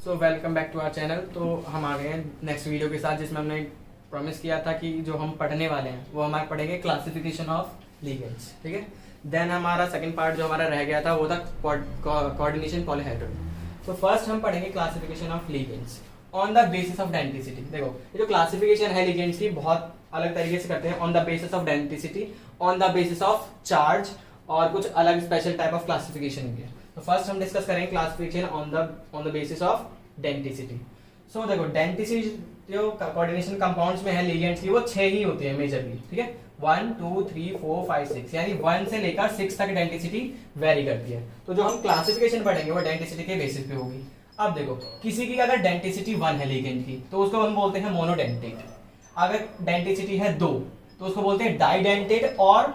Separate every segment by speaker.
Speaker 1: So welcome back to our channel. तो हम आ गए हैं नेक्स्ट वीडियो के साथ, जिसमें हमने प्रॉमिस किया था कि जो हम पढ़ने वाले हैं वो हमारे पढ़ेंगे क्लासिफिकेशन ऑफ लिगेंड्स। ठीक है, देन हमारा सेकंड पार्ट जो हमारा रह गया था वो था कोऑर्डिनेशन पॉलीहेड्रल। तो फर्स्ट हम पढ़ेंगे classification of ligands on the basis of denticity. देखो ये जो क्लासिफिकेशन है लिगेंड्स की बहुत अलग तरीके से करते हैं, on the basis of denticity, on the basis of charge और कुछ अलग स्पेशल टाइप ऑफ क्लासिफिकेशन भी है। तो फर्स्ट हम डिस्कस करेंगे classification on the basis of denticity. So देखो डेंटिसिटी जो कोऑर्डिनेशन कंपाउंड्स में है लिगेंड्स की वो 6 ही होती है मेजरली। ठीक है, 1 2 3 4 5 6 यानी 1 से लेकर 6 तक डेंटिसिटी वेरी करती है। तो जो हम क्लासिफिकेशन पढ़ेंगे वो डेंटिसिटी के बेसिस पे होगी। अब देखो किसी की अगर डेंटिसिटी 1 है लिगेंड की तो उसको हम बोलते हैं मोनोडेंटेट। अगर डेंटिसिटी है 2 तो उसको बोलते हैं डाइडेंटेट और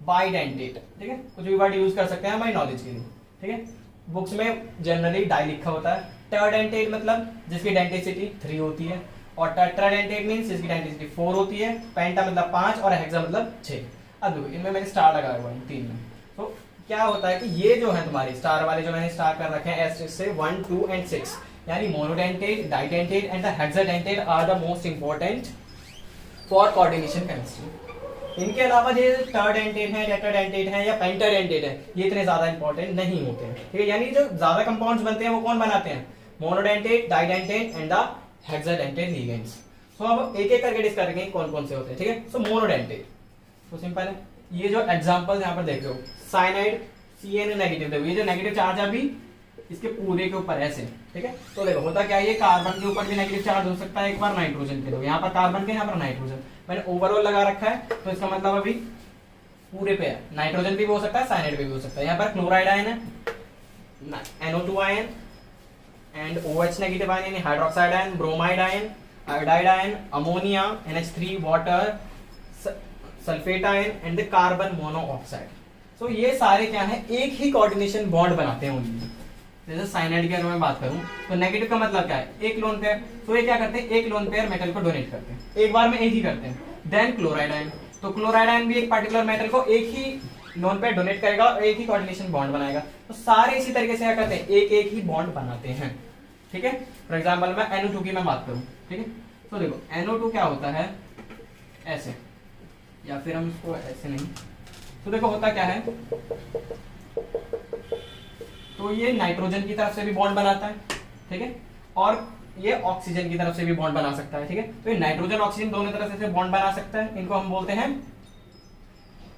Speaker 1: बाइडेंटेट। ठीक है, कुछ भी वर्ड यूज कर सकते हैं हमारी नॉलेज के लिए। ठीक है, बुक्स में जनरली डाई लिखा होता है। टेराडेंटेट मतलब जिसकी डेंटिसिटी 3 होती है, और टेट्राडेंटेट मींस जिसकी डेंटिसिटी 4 होती है, पेंटा मतलब 5 और हेक्सा मतलब 6। अब देखो इनमें मैंने स्टार लगाया हुआ है 3 में। तो क्या होता है कि ये जो है तुम्हारे स्टार वाले जो मैंने स्टार कर रखे हैं एस से 1 2 एंड 6 यानी monodentate, didentate and the hexadentate are the most important for coordination chemistry. इनके अलावा जो टर्डेंटेट है, टेट्राडेंटेट है या पेंटाडेंटेट है ये इतने ज्यादा इंपॉर्टेंट नहीं होते हैं। ठीक है, यानी जो ज्यादा कंपाउंड्स बनते हैं वो कौन बनाते हैं? Monodentate, didentate and the hexadentate ligands. So अब एक एक करके डिस्कस करेंगे कौन कौन से होते हैं। ठीक है, सो मोनोडेंटेट तो सिंपल है। ये जो एग्जांपल यहाँ पर देख रहे हो साइनाइड Cn नेगेटिव, देखो ये जो नेगेटिव चार्ज है अभी इसके पूरे के ऊपर ऐसे। ठीक है, तो देखो होता क्या है, ये कार्बन के ऊपर भी नेगेटिव चार्ज हो सकता है, एक बार नाइट्रोजन के, देखो यहाँ पर कार्बन के, यहाँ पर नाइट्रोजन। मैंने ओवरऑल लगा रखा है तो इसका मतलब अभी पूरे पे है। नाइट्रोजन भी हो सकता है, साइनाइड भी हो सकता है। यहाँ पर क्लोराइड आयन है, NO2 ion and OH negative ion यानी hydroxide ion, bromide ion, iodide ion, ammonia, NH3 water, sulphate ion and the carbon monoxide. So ये सारे क्या है, एक ही कोऑर्डिनेशन बॉन्ड बनाते हैं उनकी। जैसे साइनाइड की अगर मैं बात करूं तो नेगेटिव का मतलब क्या है, एक लोन पेयर। तो ये क्या करते हैं, एक लोन पेयर मेटल को डोनेट करते हैं, एक बार में एक ही करते हैं। देन क्लोराइड आयन, तो क्लोराइड आयन भी एक पर्टिकुलर मेटल को एक ही लोन पेयर डोनेट करेगा और एक ही कोऑर्डिनेशन बॉन्ड बनाएगा। तो सारे इसी तरीके से क्या करते हैं, एक एक ही बॉन्ड बनाते हैं। ठीक है, फॉर एग्जाम्पल मैं NO2 की मैं बात करूं। ठीक है, तो देखो NO2 क्या होता है ऐसे, या फिर हम इसको ऐसे नहीं, तो देखो होता क्या है, तो ये नाइट्रोजन की तरफ से भी बॉन्ड बनाता है। ठीक है, और ये ऑक्सीजन की तरफ से भी बॉन्ड बना सकता है। ठीक है, तो ये नाइट्रोजन ऑक्सीजन दोनों तरफ से बॉन्ड बना सकता है। इनको हम बोलते हैं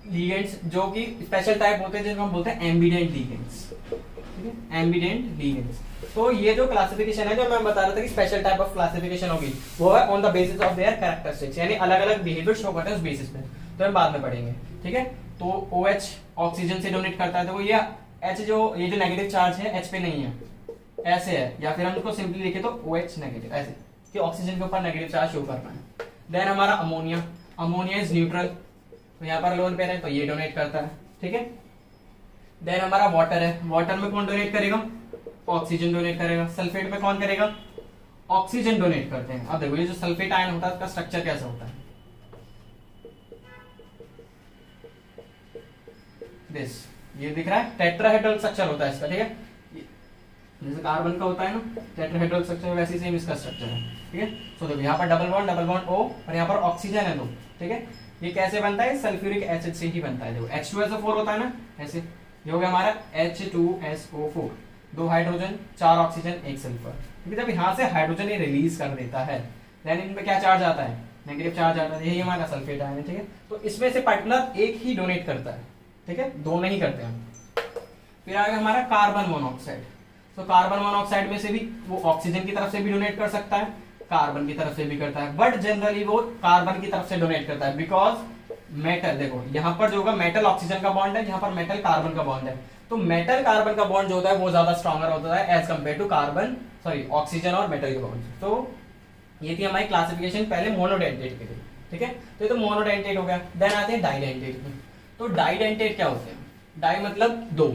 Speaker 1: लिगेंड्स, जो कि स्पेशल टाइप होते हैं जिनको हम बोलते हैं एम्बिडेंट लिगेंड्स। ठीक है, एम्बिडेंट लिगेंड्स। तो ये जो क्लासिफिकेशन है जो मैं बता रहा था कि स्पेशल टाइप ऑफ क्लासिफिकेशन होगी वो है on the basis of their characteristics, यानी अलग अलग बिहेवियर शो करते हैं उस बेसिस पे। तो हम बाद में पढ़ेंगे। ठीक है, तो OH ऑक्सीजन से डोनेट करता है, तो ये H जो ये जो नेगेटिव चार्ज है H पे नहीं है, ऐसे है, या फिर हम इसको सिंपली लिखे तो OH नेगेटिव ऐसे कि ऑक्सीजन के ऊपर नेगेटिव चार्ज शो करना है। देन हमारा अमोनिया, अमोनिया इज न्यूट्रल, तो यहाँ पर लोन पेयर है तो ये डोनेट करता है। ठीक है, देन हमारा वाटर है, वाटर में कौन डोनेट करेगा, ऑक्सीजन डोनेट करेगा। सल्फेट में कौन करेगा, ऑक्सीजन डोनेट करते हैं। अब देखो ये जो सल्फेट आयन होता है उसका स्ट्रक्चर कैसा होता है, दिस ये दिख रहा है, टेट्राहेड्रल स्ट्रक्चर होता है इसका। ठीक है, जैसे कार्बन का होता है ना टेट्राहेड्रल स्ट्रक्चर, वैसे ही सेम इसका स्ट्रक्चर है। ठीक है, सो देखो यहाँ पर डबल बॉन्ड O और यहाँ पर ऑक्सीजन है 2। ठीक है, ये कैसे बनता है, सल्फ्यूरिक एसिड से ही बनता है। देखो H2SO4 होता है ना ऐसे, ये हो गया हमारा H2SO4, 2 हाइड्रोजन 4 ऑक्सीजन 1 सल्फर। ठीक है, जब यहाँ से हाइड्रोजन ये रिलीज कर देता है देन इनमें क्या चार्ज आता है, नेगेटिव चार्ज आता है। यही हमारा सल्फेट आयन है। ठीक है, तो इसमें से पार्टिकुलर एक ही डोनेट करता है। ठीक है, दो नहीं करते हम। फिर आ गया हमारा कार्बन मोनोऑक्साइड। तो कार्बन मोनोऑक्साइड में से भी वो ऑक्सीजन की तरफ से भी डोनेट कर सकता है, कार्बन की तरफ से भी करता है, बट जनरली वो कार्बन की तरफ से डोनेट करता है बिकॉज मेटल, देखो यहाँ पर जो होगा मेटल ऑक्सीजन का बॉन्ड है, यहाँ पर मेटल कार्बन का बॉन्ड है। तो मेटल कार्बन का बॉन्ड जो होता है वो ज्यादा स्ट्रॉन्गर होता है as compare to carbon oxygen और मेटल के बॉन्ड। तो ये थी हमारी क्लासिफिकेशन पहले मोनोडेंटेट के लिए। ठीक है, तो ये तो मोनोडेंटेट हो गया। देन आते हैं डाइडेंटेट में। तो डाइडेंटेट क्या होते हैं, डाई मतलब 2,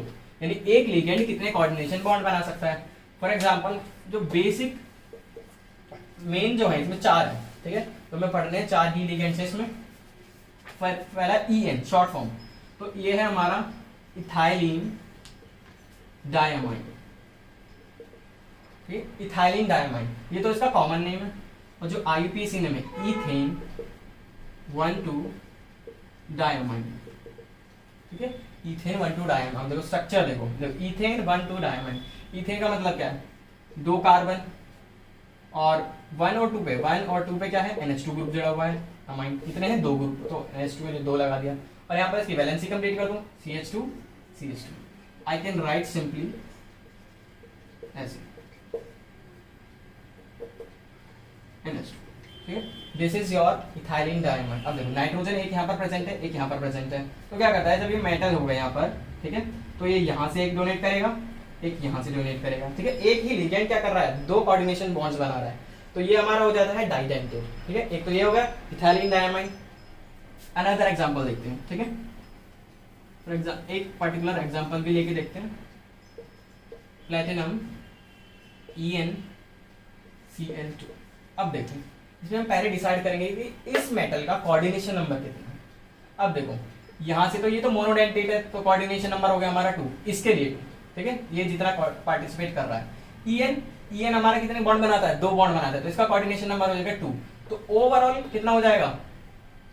Speaker 1: यानी एक लिगेंड कितने कोऑर्डिनेशन बॉन्ड बना सकता है। फॉर एग्जांपल जो बेसिक मेन जो है इसमें 4 है। ठीक है, तो मैं पढ़ने हैं 4 ही लिगेंड्स है इसमें। पहला EN शॉर्ट फॉर्म, तो ये है हमारा इथाइलिन डायमाइड। ठीक है, इथाइलिन डायमाइन, ये तो इसका कॉमन नेम है, और जो IUPAC नेम है इथेन 1,2 डायमाइन, ठीक है, इथेन 1,2 डायमाइन। अब देखो स्ट्रक्चर देखो इथेन 1,2 डायमाइन, इथेन का मतलब क्या है, 2 कार्बन, और 1 और 2 पे, 1 और 2 पे क्या है, NH2 ग्रुप जुड़ा हुआ है, अमाइन कितने हैं, 2 ग्रुप, तो NH2 में 2 लगा दिया, और यहाँ पर इसकी वैलेंसी कंप्लीट कर दूं, CH2 CH2, I can write simply ऐसे NH2, ठीक है, this is your ethylene diamine. अब देखो नाइट्रोजन एक यहाँ पर प्रेजेंट है, एक यहाँ पर प्रेजेंट है, तो क्या करता है, जब ये मेटल होगा यहाँ पर, ठीक है, तो ये यहाँ से एक डोनेट करेगा, एक यहाँ से डोनेट करेगा, ठीक है, एक ही लिगेंड क्या कर रहा है, 2 कोऑर्डिनेशन बॉन्ड्स बना रहा है, तो ये हमारा हो जाता है डाइडेंटेड, ठीक है, एक तो ये हो गया इथाइलिन डायमाइन। अनदर एग्जांपल देखते हैं, ठीक है, फॉर एग्जांपल एक पर्टिकुलर एग्जांपल भी लेके देखते हैं, प्लैटिनम EnCl2। अब देखो इसमें हम पहले डिसाइड करेंगे कि इस मेटल का कोऑर्डिनेशन नंबर कितना है। अब देखो यहाँ से तो ये तो मोनोडेंटेट है, तो कोऑर्डिनेशन नंबर हो गया हमारा 2, इसके लिए 2, ठीक है, ये जितना पार्टिसिपेट कर रहा है। EN हमारा कितने बॉन्ड बनाता है, 2 बॉन्ड बनाता है, तो इसका कोऑर्डिनेशन नंबर हो जाएगा 2, तो ओवरऑल कितना हो जाएगा,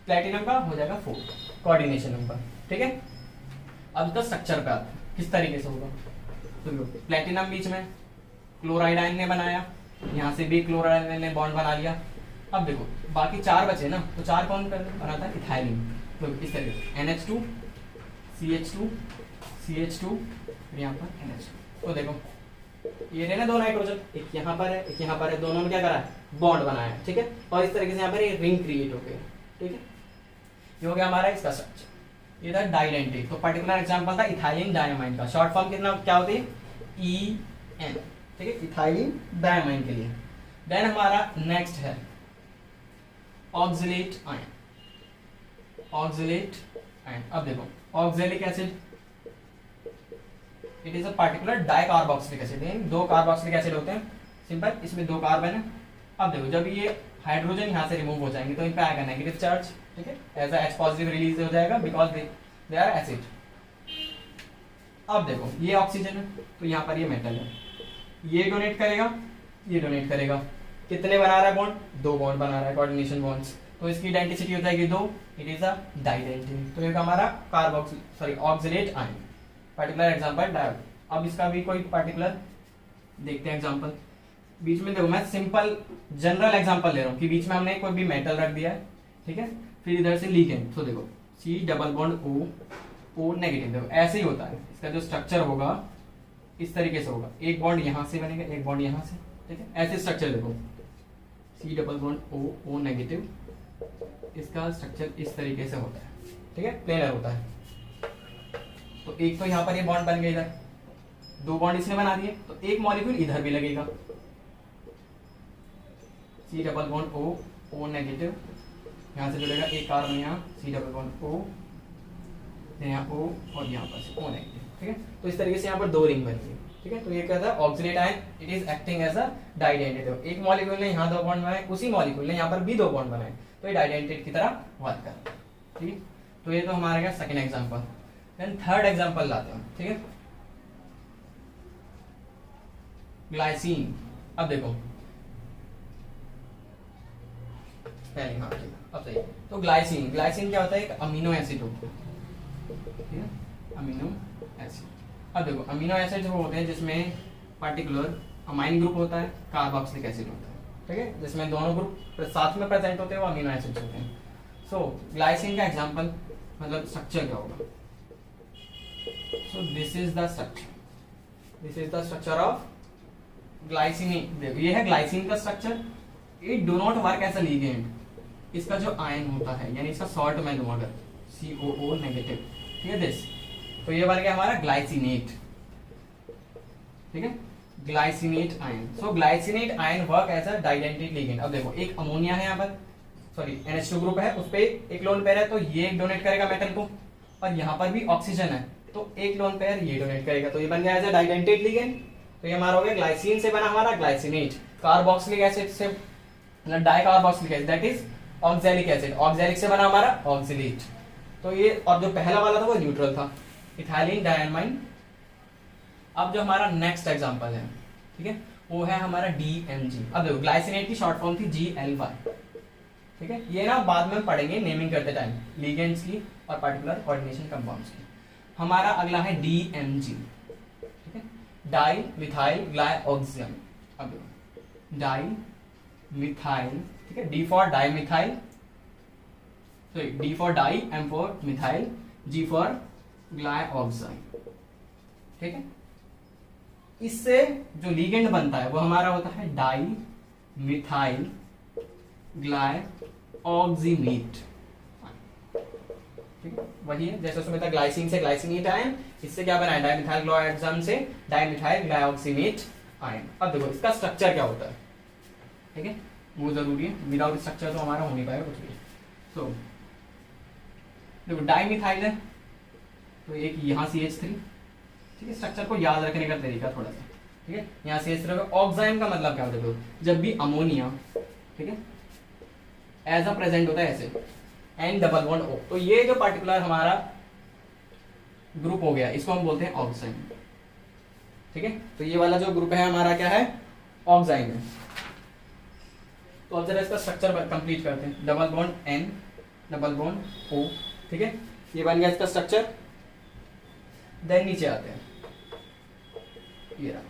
Speaker 1: प्लैटिनम का हो जाएगा 4 कोऑर्डिनेशन नंबर, ठीक है। अब इसका स्ट्रक्चर पे आता है, किस तरीके से होगा, तो प्लैटिनम बीच में क्लोराइड आयन ने बनाया, यहाँ से भी क्लोराइड आयन ने बॉन्ड बना लिया। अब देखो बाकी 4 बचे ना, तो 4 कौन बनाता है, इथाइलिन, तो इस तरीके से NH2 CH2 CH2, यहाँ पर NH2, तो देखो ये रहे ना 2 नाइट्रोजन, एक यहाँ पर है, एक यहाँ पर है, दोनों ने क्या करा है, बॉन्ड बनाया है, ठीक है, और इस तरीके से यहाँ पर एक रिंग क्रिएट हो गया, ठीक है, ये हो गया हमारा इसका स्ट्रक्चर। ये था डाइडेंटेट, तो पर्टिकुलर एग्जांपल था इथाइलिन डायमाइन का, शॉर्ट फॉर्म कितना क्या होती है, EN, ठीक है, इथाइलिन डायमाइन के लिए। देन हमारा नेक्स्ट है ऑक्सलेट आयन, ऑक्सलेट आयन। अब देखो oxalic acid, it is a particular dicarboxylic acid, 2 carboxylic acid होते हैं, सिंपल, इसमें 2 कार्बन है। अब देखो जब ये हाइड्रोजन यहाँ से रिमूव हो जाएंगे तो इन पे आएगा नेगेटिव चार्ज, ठीक है, एज H पॉजिटिव रिलीज हो जाएगा बिकॉज दे आर एसिड। अब देखो ये ऑक्सीजन है, तो यहाँ पर ये मेटल है, ये डोनेट करेगा, ये डोनेट करेगा, कितने बना रहा है बॉन्ड, 2 बॉन्ड बना रहा है, कोऑर्डिनेशन बॉन्ड्स, तो इसकी आइडेंटिटी हो जाएगी 2, इट इज अ डाइडेंटिटी, तो ये हमारा oxalate ion, particular example dial. अब इसका भी कोई पर्टिकुलर देखते हैं एग्जांपल, बीच में देखो मैं सिंपल जनरल एग्जांपल ले रहा हूँ कि बीच में हमने कोई भी मेटल रख दिया है, ठीक है, फिर इधर से लिगेंड, तो देखो C double bond O negative, देखो ऐसे ही होता है, इसका जो स्ट्रक्चर होगा इस तरीके से होगा, एक बॉन्ड यहाँ से बनेगा, एक बॉन्ड यहाँ से, ठीक है, ऐसे स्ट्रक्चर देखो C double bond O negative, इसका स्ट्रक्चर इस तरीके से होता है, ठीक है, प्लेनर होता है। तो एक तो यहाँ पर ये बॉन्ड बन गया, इधर 2 बॉन्ड इसने बना दिए, तो एक मॉलिक्यूल इधर भी लगेगा, C double bond O negative, यहाँ से जुड़ेगा एक कार्बन यहाँ C डबल बॉन्ड O, यहाँ O और यहाँ पर O नेगेटिव, ठीक है, तो इस तरीके से यहाँ पर 2 रिंग बन गई, ठीक है। तो ये कहता है oxalate ion, it is acting as a didentate, एक मॉलिक्यूल ने यहाँ 2 बॉन्ड बनाए, उसी मॉलिक्यूल ने यहाँ पर भी 2 बॉन्ड बनाए, तो ये डाइडेंटेट की तरह वर्क करता है, ठीक है। तो ये तो हमारे का second example. Then third example लाते हैं, ठीक है, ग्लाइसिन। अब देखो पहले, हाँ ठीक है, अब सही। तो ग्लाइसिन, ग्लाइसिन क्या होता है, एक अमीनो एसिड होता है, ठीक है, अमीनो एसिड। अब देखो अमीनो एसिड वो होते हैं जिसमें पर्टिकुलर अमाइन ग्रुप होता है, कार्बोक्सिलिक एसिड होता है, ठीक है, जिसमें दोनों ग्रुप साथ में प्रेजेंट होते हैं, वो अमीनो एसिड होते हैं। सो ग्लाइसिन का एग्जांपल मतलब स्ट्रक्चर क्या होगा, so this is the structure, this is the structure of glycine. देखो ये है ग्लाइसिन का structure, it do not work as a ligand, इसका जो आयन होता है यानी इसका सॉल्ट में दूं अगर COO नेगेटिव, ठीक है, दिस, तो ये बन गया हमारा ग्लाइसिनेट, ठीक है, glycinate ion. So glycinate ion work as a bidentate ligand. अब देखो एक अमोनिया है यहाँ पर, सॉरी NH2 ग्रुप है, उस पे एक लोन पेयर है, तो ये डोनेट करेगा मेटल को, और यहाँ पर भी ऑक्सीजन है, तो एक लोन पेयर ये डोनेट करेगा, तो ये बन गया एज अ डाइडेंटिटी लिगेंड। तो ये हमारा हो गया ग्लाइसिन से बना हमारा ग्लाइसिनेट, कार्बोक्सिलिक एसिड से मतलब dicarboxylic acid that is oxalic acid, oxalic से बना हमारा ऑक्सलेट। तो ये, और जो पहला वाला था वो न्यूट्रल था, इथाइलिन डायमाइन। अब जो हमारा नेक्स्ट एग्जांपल है, ठीक है, वो है हमारा DMG। अब देखो ग्लाइसिनेट की शॉर्ट फॉर्म थी GLY, ठीक है। ये ना बाद में हम पढ़ेंगे नेमिंग करते टाइम, लिगेंड्स की और पार्टिकुलर कोऑर्डिनेशन कंपाउंड्स की। हमारा अगला है DMG, ठीक है, डाई मिथाइल ग्लाइऑक्सियम। अब देखो डाई मिथाइल, ठीक है, D for di methyl, sorry D for di, M for methyl, G for glyoxide, ठीक है। इससे जो लिगेंड बनता है वो हमारा होता है डाई मिथाइल ग्लाइऑक्सीनेट, ठीक है, वही है जैसे उसमें था ग्लाइसिन से ग्लाइसिनेट आयन, इससे क्या बना है डाइमिथाइल ग्लाइऑक्साम से डाइमिथाइल ग्लाइऑक्सीनेट आयन। अब देखो इसका स्ट्रक्चर क्या होता है, ठीक है, वो जरूरी है, विदाउट स्ट्रक्चर तो हमारा हो नहीं पाएगा कुछ भी। तो देखो डाइमिथाइल है तो एक यहाँ CH3, ठीक है, स्ट्रक्चर को याद रखने का तरीका थोड़ा सा, ठीक है, यहाँ CH3 ऑक्साइम का मतलब क्या होता है, देखो जब भी अमोनिया, ठीक है, एज अ प्रेजेंट होता है ऐसे N डबल बॉन्ड O, तो ये जो पार्टिकुलर हमारा ग्रुप हो गया इसको हम बोलते हैं ऑक्साइम, ठीक है। तो ये वाला जो ग्रुप है हमारा क्या है, ऑक्साइम है। तो अब जरा इसका स्ट्रक्चर कंप्लीट करते हैं, double bond N double bond O, ठीक है, ये बन गया इसका स्ट्रक्चर। देन नीचे आते हैं, ये रहा,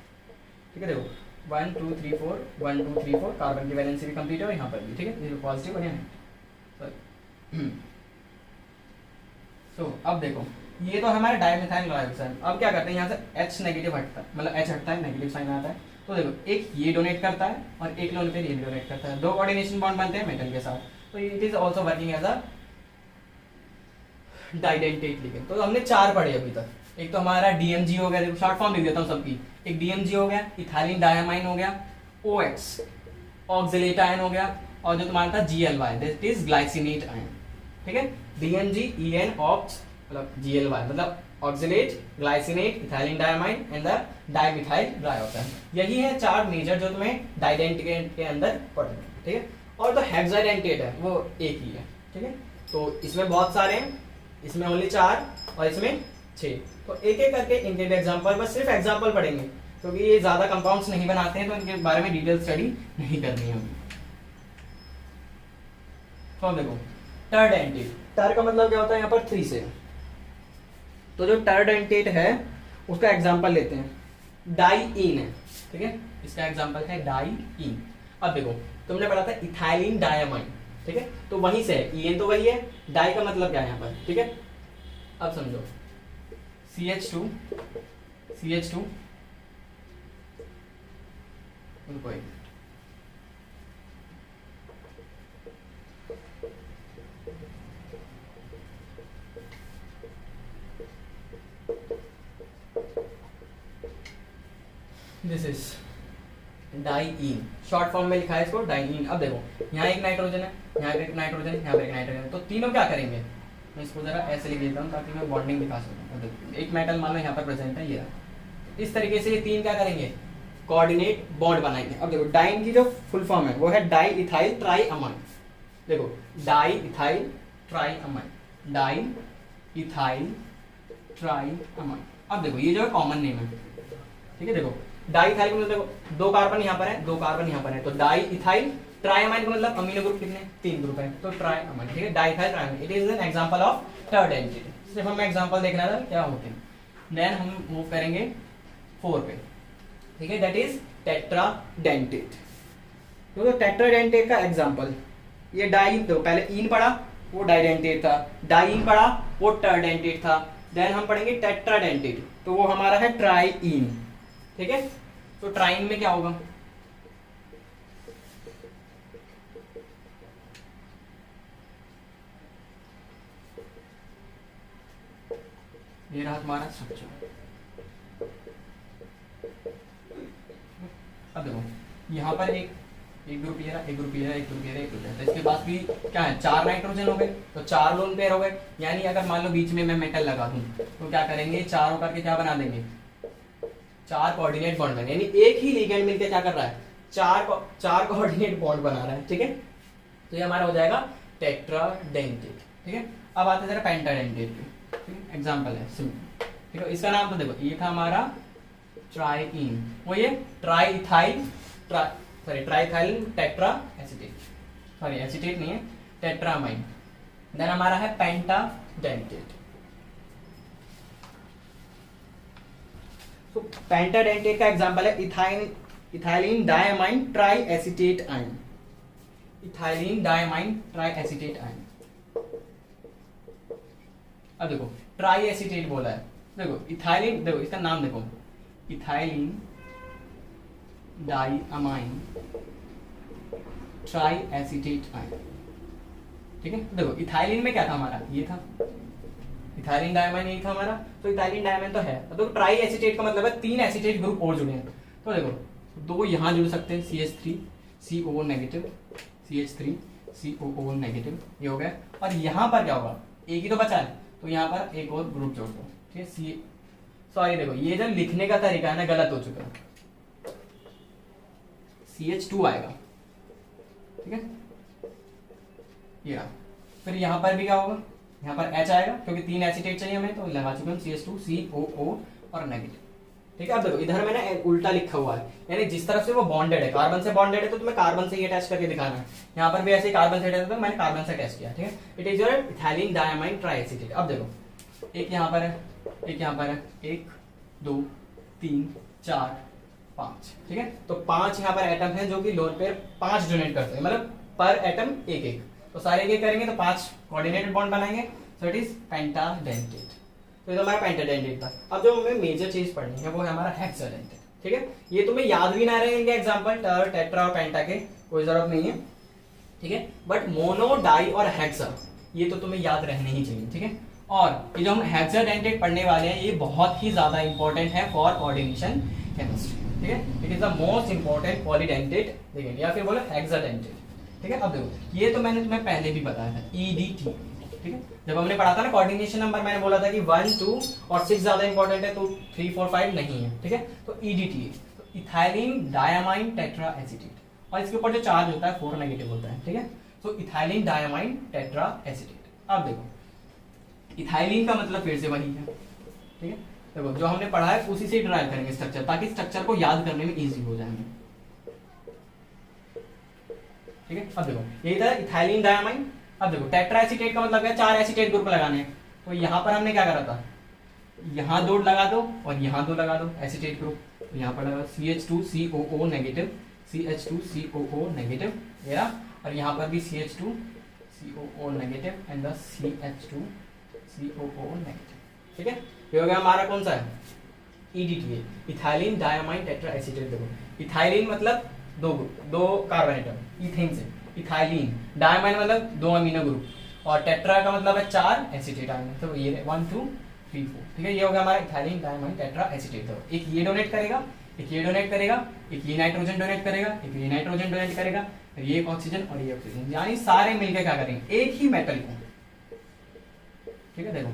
Speaker 1: ठीक है, देखो 1 2 3 4 1 2 3 4 कार्बन की वैलेंसी भी कंप्लीट है और यहाँ पर भी, ठीक है, ये पॉजिटिव बढ़िया है। तो अब देखो ये तो हमारे डाइमिथाइल ग्लाइऑक्साइड। अब क्या करते हैं, यहाँ से H नेगेटिव हटता है, मतलब H हटता है, नेगेटिव साइन आता है। तो देखो एक ये डोनेट करता है और एक लोन पे ये भी डोनेट करता है, दो कोऑर्डिनेशन बॉन्ड बनते हैं मेटल के साथ, तो it is also working as a didentate ligand. तो हमने 4 पढ़े अभी तक। एक तो हमारा DMG हो गया, देखो शॉर्ट फॉर्म लिख देता हूँ सबकी, एक DMG हो गया, इथाइलिन डायमाइन हो गया, OX ऑक्सिलेट आयन हो गया, और जो तुम्हारा था GLY that is glycinate ion, ठीक है। DMG EN ऑक्स मतलब GLY मतलब oxalate, glycinate, ethylene diamine and the dimethyl glyoxide. यही है 4 मेजर जो तुम्हें डाइडेंटेट के अंदर पढ़ने, ठीक है। और तो हेक्साडेंटेट है वो एक ही है, ठीक है। तो इसमें बहुत सारे हैं, इसमें ओनली 4 और इसमें 6। तो एक एक करके इनके भी एग्जांपल, बस सिर्फ एग्जांपल पढ़ेंगे क्योंकि ये ज्यादा कंपाउंड्स नहीं बनाते हैं तो इनके बारे में डिटेल स्टडी नहीं करनी है हमें। तो देखो टर्डेंटेट, टर का मतलब क्या होता है यहाँ पर 3 से, तो जो टर्डेंटेट है उसका एग्जांपल लेते हैं, डाइईन है, ठीक है, इसका एग्जांपल है डाइईन। अब देखो तुमने पढ़ा था इथाइलिन डायमाइन, ठीक है, तो वहीं से है, ईएन तो वही है, डाई का मतलब क्या है यहाँ पर, ठीक है। अब समझो CH2 रुको एक, this is diene, short form में लिखा है इसको डाइईन। अब देखो यहाँ एक नाइट्रोजन है, यहाँ पे एक नाइट्रोजन है, यहाँ पे एक नाइट्रोजन है, तो तीनों क्या करेंगे, मैं इसको जरा ऐसे लिख देता हूँ ताकि मैं बॉन्डिंग दिखा सकूँ। एक मेटल मान लो यहाँ पर प्रेजेंट है, ये इस तरीके से ये 3 क्या करेंगे, कोऑर्डिनेट बॉन्ड बनाएंगे। अब देखो डाइन की जो फुल फॉर्म है वो है डाई इथाइल ट्राइअमाइन, देखो डाई इथाइल ट्राइअमाइन, डाई इथाइल ट्राइअमाइन। अब देखो ये जो है कॉमन नेम है, ठीक है, देखो डाई इथाइल को देखो 2 कार्बन यहाँ पर है, 2 कार्बन यहाँ पर है, तो डाई इथाइल ट्राइअमाइन का मतलब अमीनो ग्रुप कितने, 3 ग्रुप है, तो ट्राइअमाइन, ठीक है, diethyl triamine. It is an example of tridentate. सिर्फ हमें एग्जांपल देखना था क्या होते हैं। देन हम मूव करेंगे 4 पे, ठीक है, दैट इज टेट्राडेंटेट। तो टेट्राडेंटेट का एग्जांपल ये डाई, तो पहले ईन पढ़ा वो डाइडेंटेट था, डाइईन पढ़ा वो टर्डेंटेट था, देन हम पढ़ेंगे टेट्राडेंटेट तो वो हमारा है ट्राइईन, ठीक है। तो ट्राइन में क्या होगा, ये रहा तुम्हारा स्ट्रक्चर। अब देखो यहाँ पर एक ग्रुप ये रहा, एक ग्रुप ये रहा, एक ग्रुप ये रहा, एक ग्रुप ये रहा, तो इसके पास भी क्या है 4 नाइट्रोजन हो गए, तो 4 लोन पेयर हो गए। यानी अगर मान लो बीच में मैं मेटल लगा दूं तो क्या करेंगे, 4 करके क्या बना देंगे, 4 कोऑर्डिनेट बॉन्ड बने, यानी एक ही लिगेंड मिलकर क्या कर रहा है, 4 कोऑर्डिनेट बॉन्ड बना रहा है, ठीक है। तो ये हमारा हो जाएगा टेट्राडेंटेट, ठीक है। अब आते हैं जरा पेंटाडेंटेट पे, एग्जाम्पल है सिंपल, ठीक है। इसका नाम तो देखो ये था हमारा ट्राईइन, वो ये ट्राईइथाइल ट्राईइथाइल टेट्रा एसीटेट, सॉरी एसीटेट नहीं है, टेट्रामाइन। देन हमारा है पेंटाडेंटेट। तो पेंटाडेंटेट का एग्जांपल है ethylene diamine try acetate ion, ethylene diamine try acetate ion. अब देखो ट्राई एसीटेट बोला है, देखो इथाइलिन, देखो इसका नाम देखो, ethylene diamine try acetate ion, ठीक है। देखो इथाइलिन में क्या था हमारा, ये था इथाइलिन डायमाइन, यही था हमारा, तो इथाइलिन डायमाइन तो है। तो ट्राई एसीटेट का मतलब है 3 एसीटेट ग्रुप और जुड़े हैं। तो देखो 2 यहाँ जुड़ सकते हैं, CH3 COO negative, CH3 COO negative, ये हो गया। और यहाँ पर क्या होगा, एक ही तो बचा है, तो यहाँ पर एक और ग्रुप जोड़ दो, ठीक है। सॉरी देखो ये जो लिखने का तरीका है ना गलत हो चुका है, CH2 आएगा, ठीक है, ये। फिर यहाँ पर भी क्या होगा, यहाँ पर H आएगा, क्योंकि 3 एसीटेट चाहिए हमें, तो लगा चुके हम CH2 COO और नेगेटिव, ठीक है। अब देखो इधर मैंने उल्टा लिखा हुआ है, यानी जिस तरफ से वो बॉन्डेड है, कार्बन से बॉन्डेड है, तो तुम्हें कार्बन से ही अटैच करके दिखाना है। यहाँ पर भी ऐसे कार्बन से अटैच, तो मैंने कार्बन से अटैच किया, ठीक है। It is your ethylene diamine triacetate. अब देखो एक यहाँ पर है, एक यहाँ पर है, 1 2 3 4 5, ठीक है। तो 5 यहाँ पर एटम है जो कि लोन पेयर 5 डोनेट करते हैं, मतलब पर एटम एक एक, तो सारे एक करेंगे तो 5 कोऑर्डिनेटेड बॉन्ड बनाएंगे, सो इट इज पेंटाडेंटेट। तो ये तो हमारा पेंटाडेंटेट था। अब जो हमें मेजर चीज पढ़नी है वो है हमारा हेक्साडेंटेट, ठीक है। ये तुम्हें याद भी ना रहेंगे एग्जांपल टेट्रा और पेंटा के, कोई जरूरत नहीं है, ठीक है। बट मोनो, डाई और हेक्सा ये तो तुम्हें याद रहने ही चाहिए, ठीक है। और ये जो हम हेक्साडेंटेट पढ़ने वाले हैं ये बहुत ही ज्यादा इंपॉर्टेंट है फॉर कोऑर्डिनेशन केमिस्ट्री, ठीक है। It is the most important polydentate, ठीक या फिर बोलो हेक्साडेंटेट, ठीक है। अब देखो ये तो मैंने तुम्हें पहले भी बताया था, EDT, ठीक है। जब हमने पढ़ा था ना कोऑर्डिनेशन नंबर, मैंने बोला था कि 1 2 और 6 ज्यादा इंपॉर्टेंट है, तो 3 4 5 नहीं है, ठीक है। तो EDT, तो इथाइलिन डायमाइन टेट्रा एसीटेट, और इसके ऊपर जो चार्ज होता है 4 नेगेटिव होता है, ठीक है। तो इथाइलिन डायमाइन टेट्रा एसीटेट। अब देखो इथाइलिन का मतलब फिर से वही है, ठीक है। देखो जो हमने पढ़ा है उसी से ड्राइव करेंगे स्ट्रक्चर, ताकि स्ट्रक्चर को याद करने में इजी हो जाए, ठीक है। अब देखो ये था इथाइलिन डायमाइन। अब देखो टेट्रा एसीटेट का मतलब है 4 एसीटेट ग्रुप लगाने हैं, तो यहाँ पर हमने क्या करा था, यहाँ 2 लगा दो और यहाँ 2 लगा दो एसीटेट ग्रुप, तो यहाँ पर लगा CH2 COO negative, CH2 COO negative, और यहाँ पर भी CH2 COO negative and the CH2 COO negative, ठीक है। ये हो गया हमारा कौन सा है, EDTA, ethylene diamine tetra acetate. देखो इथाइलिन मतलब 2 कार्बन एटम इथेन से, इथाइलिन डायमाइन मतलब 2 अमीनो ग्रुप, और टेट्रा का मतलब है 4 एसीटेट आयन, तो ये 1 2 3 4, ठीक है। ये हो गया हमारा इथाइलिन डायमाइन टेट्रा एसीटेट। तो एक ये डोनेट करेगा, एक ये डोनेट करेगा, एक ये नाइट्रोजन डोनेट करेगा, एक ये नाइट्रोजन डोनेट करेगा, ये एक ऑक्सीजन और ये ऑक्सीजन, यानी सारे मिलकर क्या करेंगे, एक ही मेटल को, ठीक है। देखो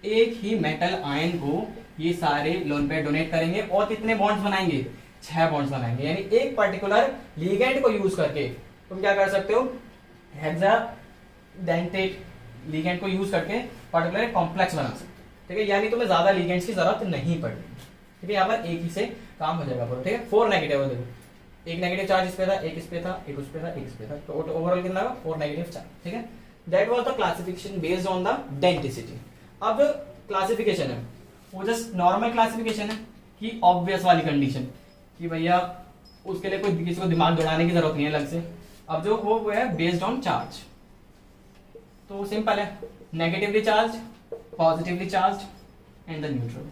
Speaker 1: एक ही मेटल आयन को ये सारे लोन पेयर डोनेट करेंगे, और कितने बॉन्ड्स बनाएंगे, 6 बॉन्ड्स बनाएंगे, यानी एक पर्टिकुलर लिगेंड को यूज करके तुम क्या कर सकते हो, हेक्साडेंटेट लिगेंड को यूज करके पर्टिकुलर कॉम्प्लेक्स बना सकते हो, ठीक है। यानी तुम्हें ज्यादा लिगेंड्स की जरूरत नहीं पड़ेगी, ठीक है। यहाँ पर एक ही से काम हो जाएगा, ठीक है। 4 नेगेटिव है, देखो एक नेगेटिव चार्ज इस पे था, एक इस पे था, एक उस पे था, एक इस पे था, तो ओवरऑल कितना होगा 4 नेगेटिव चार्ज, ठीक है। That was the classification based on the density. अब जो क्लासिफिकेशन है वो जस्ट नॉर्मल क्लासिफिकेशन है कि ऑब्वियस वाली कंडीशन कि भैया उसके लिए कोई किसी को दिमाग दौड़ाने की जरूरत नहीं है अलग से। अब जो वो है बेस्ड ऑन चार्ज, तो सिंपल है, negatively charge, positively charge and the neutral,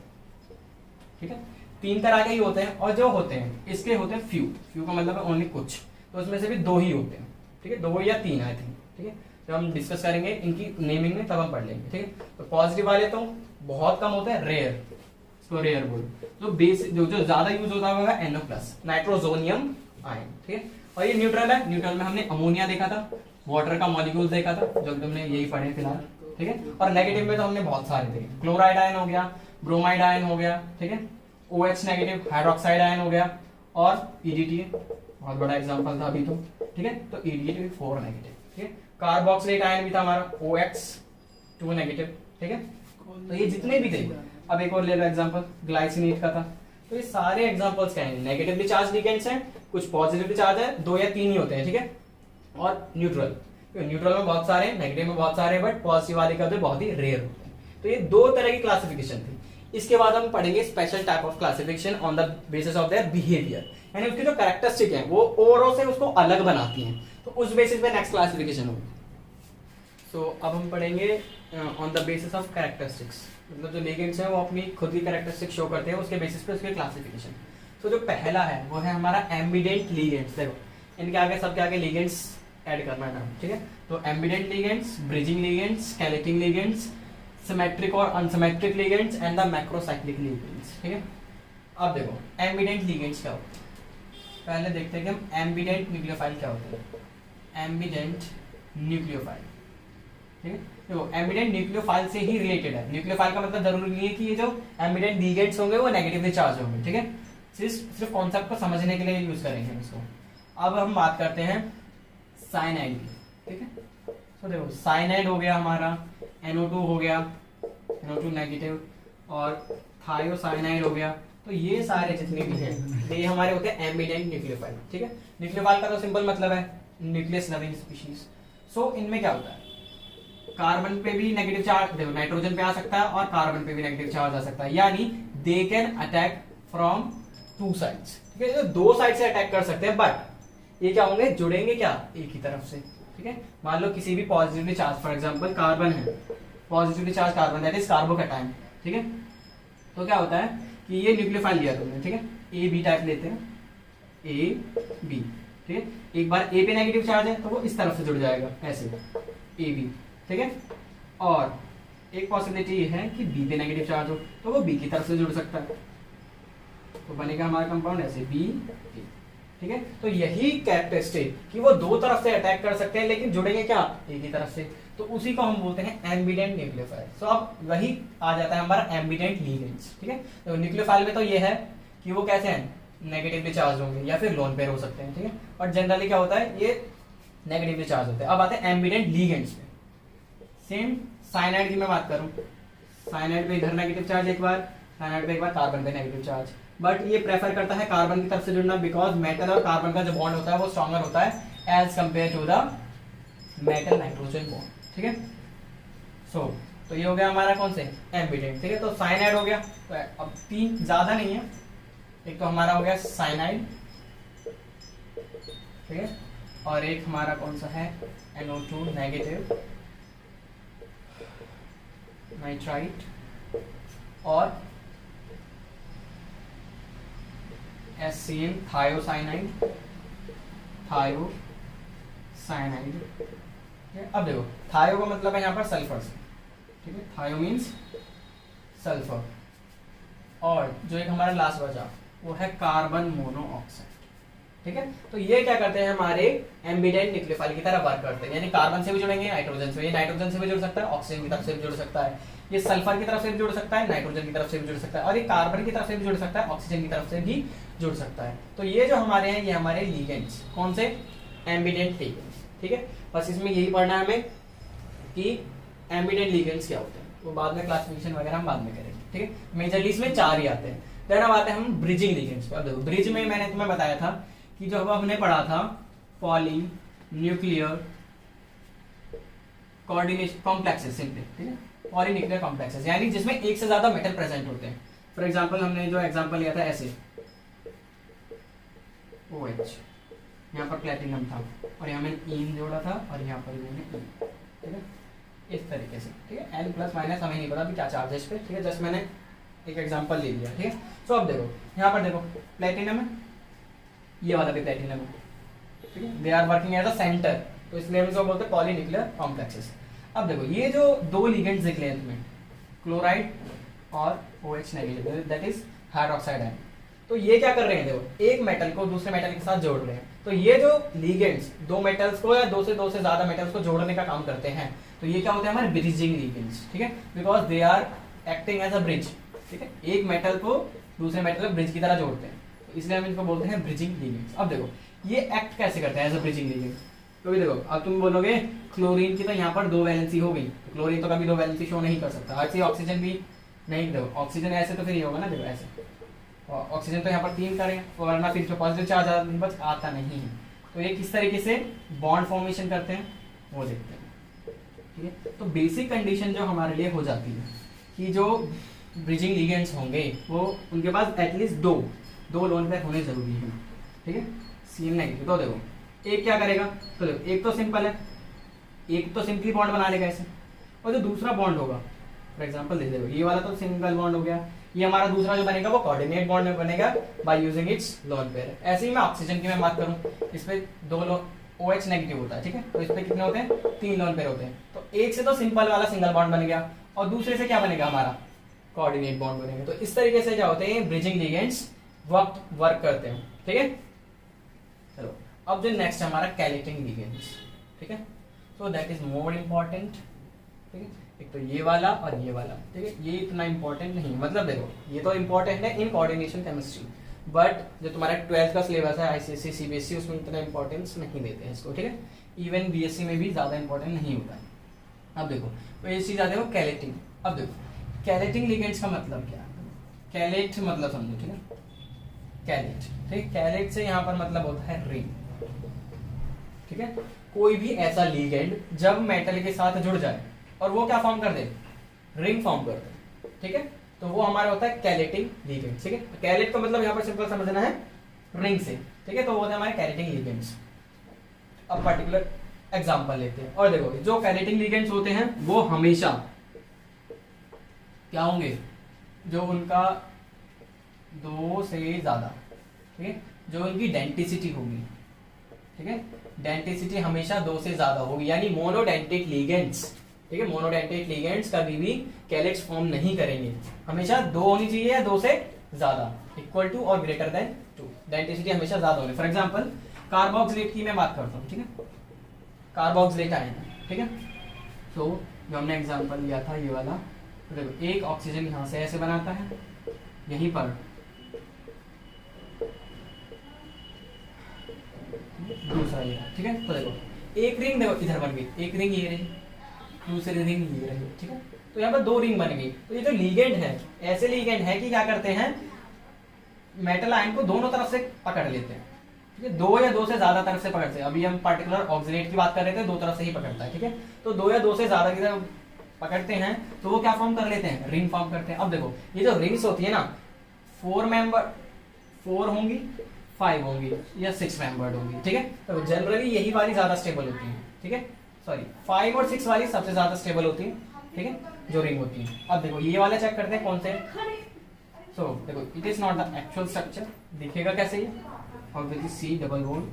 Speaker 1: ठीक है। 3 तरह के ही होते हैं, और जो होते हैं इसके होते हैं फ्यू का मतलब है ओनली कुछ, तो उसमें से भी 2 ही होते हैं, ठीक है, 2 या 3 आई थिंक, ठीक है। जब हम डिस्कस करेंगे इनकी नेमिंग में तब हम पढ़ लेंगे, ठीक है। तो पॉजिटिव वाले तो बहुत कम होते हैं, रेयर, इसको रेयर बोलो। तो बेस जो ज्यादा यूज होता होगा NO+, नाइट्रोजोनियम आयन, ठीक है। और ये न्यूट्रल है, न्यूट्रल में हमने अमोनिया देखा था, वाटर का मॉलिक्यूल देखा था, जो तुमने यही पढ़े फिलहाल, ठीक है। और नेगेटिव में तो हमने बहुत सारे देखे, क्लोराइड आयन हो गया, ब्रोमाइड आयन हो गया, ठीक है, OH नेगेटिव, हाइड्रोक्साइड आयन हो गया, और EDTA बहुत बड़ा एग्जांपल था अभी तो, ठीक है। तो EDTA 4 नेगेटिव, ठीक है। कार्बोक्सिलेट आयन भी था हमारा OX 2 नेगेटिव, ठीक है। तो ये जितने भी थे, अब एक और ले लो एग्जांपल ग्लाइसिनेट का था, तो ये सारे एग्जांपल्स क्या हैं, नेगेटिवली चार्ज लिगेंड्स हैं, कुछ पॉजिटिवली चार्ज है, 2 या 3 ही होते हैं, ठीक है, और न्यूट्रल, न्यूट्रल में बहुत सारे, नेगेटिव में बहुत सारे, बट पॉजिटिव वाले का बहुत ही रेयर होते हैं। तो ये 2 तरह की क्लासिफिकेशन थी। इसके बाद हम पढ़ेंगे special type of classification on the basis of their behaviour, यानी उसकी जो कैरेक्टरिस्टिक है वो ओवरऑल से उसको अलग बनाती हैं, तो उस बेसिस पे नेक्स्ट क्लासिफिकेशन होगी। सो अब हम पढ़ेंगे on the basis of characteristics, मतलब जो लिगेंड्स हैं वो अपनी खुद की कैरेक्टरिस्टिक शो करते हैं, उसके बेसिस पे उसके क्लासिफिकेशन। तो जो पहला है वो है हमारा एम्बिडेंट लिगेंड्स। देखो इनके आगे सबके आगे लिगेंड्स ऐड करना है, ठीक है। तो ambident ligands, bridging ligands, chelating ligands, symmetric और unsymmetric ligands and the macrocyclic ligands, ठीक है। अब देखो एम्बिडेंट लिगेंड्स क्या होते हैं, पहले देखते हैं कि हम एम्बिडेंट न्यूक्लियोफाइल क्या होते हैं। एम्बिडेंट न्यूक्लियोफाइल, ठीक है। देखो एम्बिडेंट न्यूक्लियोफाइल से ही रिलेटेड है। न्यूक्लियोफाइल का मतलब जरूरी नहीं है कि ये जो एम्बिडेंट लिगेंड्स होंगे वो नेगेटिवली चार्ज होंगे, ठीक है। सिर्फ कॉन्सेप्ट को समझने के लिए यूज करेंगे इसको। अब हम बात करते हैं साइनाइड की, ठीक है। तो देखो साइनाइड हो गया हमारा, NO2 हो गया, NO2 नेगेटिव, और थायोसाइनाइड हो गया। तो ये सारे जितने भी हैं ये हमारे होते हैं एम्बिडेंट न्यूक्लियोफाइल, ठीक है। न्यूक्लियोफाइल का तो सिंपल मतलब है न्यूक्लियस लविंग स्पीशीज। सो इनमें क्या होता है, कार्बन पे भी नेगेटिव चार्ज, देखो नाइट्रोजन पे आ सकता है और कार्बन पे भी नेगेटिव चार्ज आ सकता है, यानी they can attack from 2 sides, ठीक है। 2 साइड से अटैक कर सकते हैं, बट ये क्या होंगे, जुड़ेंगे क्या, एक ही तरफ से, ठीक है। मान लो किसी भी positively charge, for example carbon है, positively charge carbon, that is carbocation, ठीक है। तो क्या होता है कि ये न्यूक्लियोफाइल लिया तुमने, ठीक है, ए बी टाइप लेते हैं, ए बी, ठीक है। एक बार ए पे नेगेटिव चार्ज है तो वो इस तरफ से जुड़ जाएगा ऐसे, ए बी, ठीक है। और एक पॉसिबिलिटी ये है कि बी पे नेगेटिव चार्ज हो तो वो बी की तरफ से जुड़ सकता है, तो बनेगा हमारा कंपाउंड ऐसे बी, ठीक है। तो यही कैरेक्टरिस्टिक कि वो 2 तरफ से अटैक कर सकते हैं लेकिन जुड़ेंगे क्या, एक ही तरफ से, तो उसी को हम बोलते हैं एम्बिडेंट न्यूक्लियोफाइल। सो अब वही आ जाता है हमारा एम्बिडेंट लिगेंड्स, ठीक है। तो न्यूक्लियोफाइल में तो ये है कि वो कैसे हैं, नेगेटिवली चार्ज होंगे या फिर लोन पेयर हो सकते हैं, ठीक है। और जनरली क्या होता है, ये नेगेटिवली चार्ज होते हैं। अब आते हैं एम्बिडेंट लिगेंड्स पे। सेम साइनाइड की मैं बात करूं, साइनाइड पे इधर नेगेटिव चार्ज एक बार, साइनाइड पे एक बार कार्बन पे नेगेटिव चार्ज, बट ये प्रेफर करता है कार्बन की तरफ से जुड़ना, बिकॉज मेटल और कार्बन का जो बॉन्ड होता है वो स्ट्रॉन्गर होता है as compare to the metal nitrogen bond, ठीक है। तो ये हो गया हमारा कौन से एम्बिडेंट, ठीक है। तो साइनाइड हो गया, तो अब 3 ज्यादा नहीं है, एक तो हमारा हो गया साइनाइड, ठीक है, और एक हमारा कौन सा है NO2 नेगेटिव, नाइट्राइट, और SCN थायोसाइनाइड, थायोसाइनाइड। अब देखो थायो का मतलब है यहाँ पर सल्फर से, ठीक है, थायो मीन्स सल्फर, और जो एक हमारा लास्ट बचा वो है कार्बन मोनोऑक्साइड, ठीक है। तो ये क्या करते हैं, हमारे एम्बिडेंट न्यूक्लियोफाइल की तरह वर्क करते हैं, यानी कार्बन से भी जुड़ेंगे, नाइट्रोजन से, ये नाइट्रोजन से भी जुड़ सकता है, ऑक्सीजन की तरफ से भी जुड़ सकता है, ये सल्फर की तरफ से भी जुड़ सकता है, नाइट्रोजन की तरफ से भी जुड़ सकता है, और ये कार्बन की तरफ से भी जुड़ सकता है, ऑक्सीजन की तरफ से भी जुड़ सकता है। तो ये जो हमारे हैं ये हमारे लिगेंड्स, कौन से, एम्बिडेंट लिगेंड्स, ठीक है। बस इसमें यही पढ़ना है हमें कि एम्बिडेंट लिगेंड्स क्या होते हैं, वो बाद में क्लासिफिकेशन वगैरह हम बाद में करेंगे, ठीक है। मेजरली इसमें 4 ही आते हैं। देन अब आते हैं हम ब्रिजिंग लिगेंड्स पे। अब देखो ब्रिज में मैंने तुम्हें बताया था कि जो अब हमने पढ़ा था poly nuclear coordination complexes, simply, ठीक है, पॉली न्यूक्लियर कॉम्प्लेक्सेस, यानी जिसमें एक से ज्यादा मेटल प्रेजेंट होते हैं। फॉर एग्जांपल हमने जो एग्जांपल लिया था ऐसे OH, यहाँ पर प्लेटिनम था और यहाँ मैंने ईन जोड़ा था और यहाँ पर मैंने ई, ठीक है, इस तरीके से, ठीक है। N प्लस माइनस हमें नहीं पता भी क्या चार्ज है इस पे, ठीक है, जस्ट मैंने एक एग्जांपल ले लिया, ठीक है। सो अब देखो यहाँ पर देखो प्लेटिनम है, ये वाला भी प्लेटिनम है, ठीक है, they are working as a centre, तो इसलिए हम इसको बोलते हैं पॉलीन्यूक्लियर कॉम्प्लेक्सेस। अब देखो ये जो 2 लिगेंड्स दिख रहे हैं तुम्हें, क्लोराइड और OH negative, that is hydroxide ion, तो ये क्या कर रहे हैं, देखो एक मेटल को दूसरे मेटल के साथ जोड़ रहे हैं। तो ये जो लिगेंड्स 2 मेटल्स को या 2 से ज्यादा मेटल्स को जोड़ने का काम करते हैं, तो ये क्या होते हैं हमारे ब्रिजिंग लिगेंड्स, ठीक है, because they are acting as a bridge, ठीक है, एक मेटल को दूसरे मेटल को ब्रिज की तरह जोड़ते हैं, तो इसलिए हम इनको बोलते हैं ब्रिजिंग लिगेंड्स। अब देखो ये एक्ट कैसे करते हैं एज अ ब्रिजिंग लिगेंड, तो देखो अब तुम बोलोगे क्लोरीन की तो यहाँ पर 2 वैलेंसी हो गई, तो क्लोरीन तो कभी 2 वैलेंसी शो नहीं कर सकता, ऐसे ऑक्सीजन भी नहीं, देखो ऑक्सीजन ऐसे तो फिर ये होगा ना, देखो ऐसे, ऑक्सीजन तो यहाँ पर 3 करें, वरना फिर जो पॉजिटिव चार्ज बस आता नहीं है। तो ये किस तरीके से बॉन्ड फॉर्मेशन करते हैं वो देखते हैं, ठीक है। तो बेसिक कंडीशन जो हमारे लिए हो जाती है कि जो ब्रिजिंग लिगेंड्स होंगे वो उनके पास एटलीस्ट दो लोन पेयर होने जरूरी है, ठीक है। CN नेगेटिव, तो देखो एक क्या करेगा, तो देखो एक तो सिंपल है, एक तो सिंपली बॉन्ड बना लेगा ऐसे, और जो दूसरा बॉन्ड होगा फॉर एग्जांपल दे देखो ये वाला तो सिंगल बॉन्ड हो गया, ये हमारा दूसरा जो बनेगा वो कोऑर्डिनेट बॉन्ड में बनेगा by using its lone pair. ऐसे ही मैं ऑक्सीजन की मैं बात करूं, इस पे 2 OH नेगेटिव होता है, ठीक है। तो इस पे कितने होते हैं, 3 लोन पेयर होते हैं। तो एक से तो सिंपल वाला सिंगल बॉन्ड बन गया, और दूसरे से क्या बनेगा हमारा कोऑर्डिनेट बॉन्ड बनेगा। तो इस तरीके से क्या होते हैं ब्रिजिंग लिगेंड्स वर्क करते हैं, ठीक है। चलो अब जो नेक्स्ट हमारा कैलेटिंग लिगेंड्स, ठीक है। So that is more important, ठीक है। एक तो ये वाला और ये वाला, ठीक है। ये इतना इंपॉर्टेंट नहीं, मतलब देखो ये तो इंपॉर्टेंट है इन कोऑर्डिनेशन केमिस्ट्री, बट जो तुम्हारा 12th का सिलेबस है ICSE CBSE उसमें इतना इंपॉर्टेंस नहीं देते हैं इसको, ठीक है। इवन BSc में भी ज्यादा इंपॉर्टेंट नहीं होता है। अब देखो तो ये चीज आते हो कैलेटिंग। अब देखो कैलेटिंग लिगेंड्स का मतलब क्या है, कैलेट मतलब समझो, ठीक है। कैलेट, ठीक है। कैलेट से यहाँ पर मतलब होता है रिंग, ठीक है। कोई भी ऐसा लिगेंड जब मेटल के साथ जुड़ जाए और वो क्या फॉर्म कर दे, रिंग फॉर्म कर दे, ठीक है। तो वो हमारा होता है कैलेटिंग लिगेंड, ठीक है। कैलेट का मतलब यहाँ पर सिंपल समझना है रिंग से, ठीक है। तो वो होते हैं हमारे कैलेटिंग लिगेंड्स। अब पर्टिकुलर एग्जांपल लेते हैं, और देखो जो कैलेटिंग लिगेंड्स होते हैं वो हमेशा क्या होंगे, जो उनका 2 से ज्यादा, ठीक है, जो उनकी डेंटिसिटी होगी, ठीक है। डेंटिसिटी हमेशा 2 से ज्यादा होगी, यानी मोनोडेंटिक लिगेंड्स, ठीक है। मोनोडेंटिक लिगेंड्स कभी भी कैलेट्स फॉर्म नहीं करेंगे, हमेशा 2 होनी चाहिए या 2 से ज्यादा, इक्वल टू और ग्रेटर देन 2। डेंटिसिटी हमेशा ज्यादा होगी। फॉर एग्जांपल कार्बोक्सिलेट की मैं बात करता हूँ, ठीक है। कार्बोक्सिलेट आए हैं, ठीक है। तो जो हमने एग्जांपल लिया था ये वाला, तो देखो एक ऑक्सीजन यहाँ से ऐसे बनाता है, यहीं पर दूसरा ये, ठीक है। तो देखो एक रिंग देखो इधर बन गई, एक रिंग ये रही, दूसरी रिंग ये रही, ठीक है। तो यहाँ पर 2 रिंग बन गई। तो ये जो लीगेंड है ऐसे लीगेंड है कि क्या करते हैं, मेटल आयन को दोनों तरफ से पकड़ लेते हैं, ठीक है। 2 या 2 से ज्यादा तरफ से पकड़ते हैं। अभी हम पर्टिकुलर ऑक्सीलेट की बात कर रहे थे, 2 तरफ से ही पकड़ता है, ठीक है। तो 2 या 2 से ज्यादा की तरफ पकड़ते हैं तो वो क्या फॉर्म कर लेते हैं, रिंग फॉर्म करते हैं। अब देखो ये जो रिंग्स होती है ना, 4 होंगी, 5 होंगी या 6 मेंबर्ड होंगी, ठीक है। तो जनरली यही वाली ज्यादा स्टेबल होती है, ठीक है। सॉरी 5 और 6 वाली सबसे ज्यादा स्टेबल होती है, ठीक है, जो रिंग होती है। अब देखो ये वाला चेक करते हैं कौन से। सो देखो it is not the actual structure, दिखेगा कैसे ये, obviously C double bond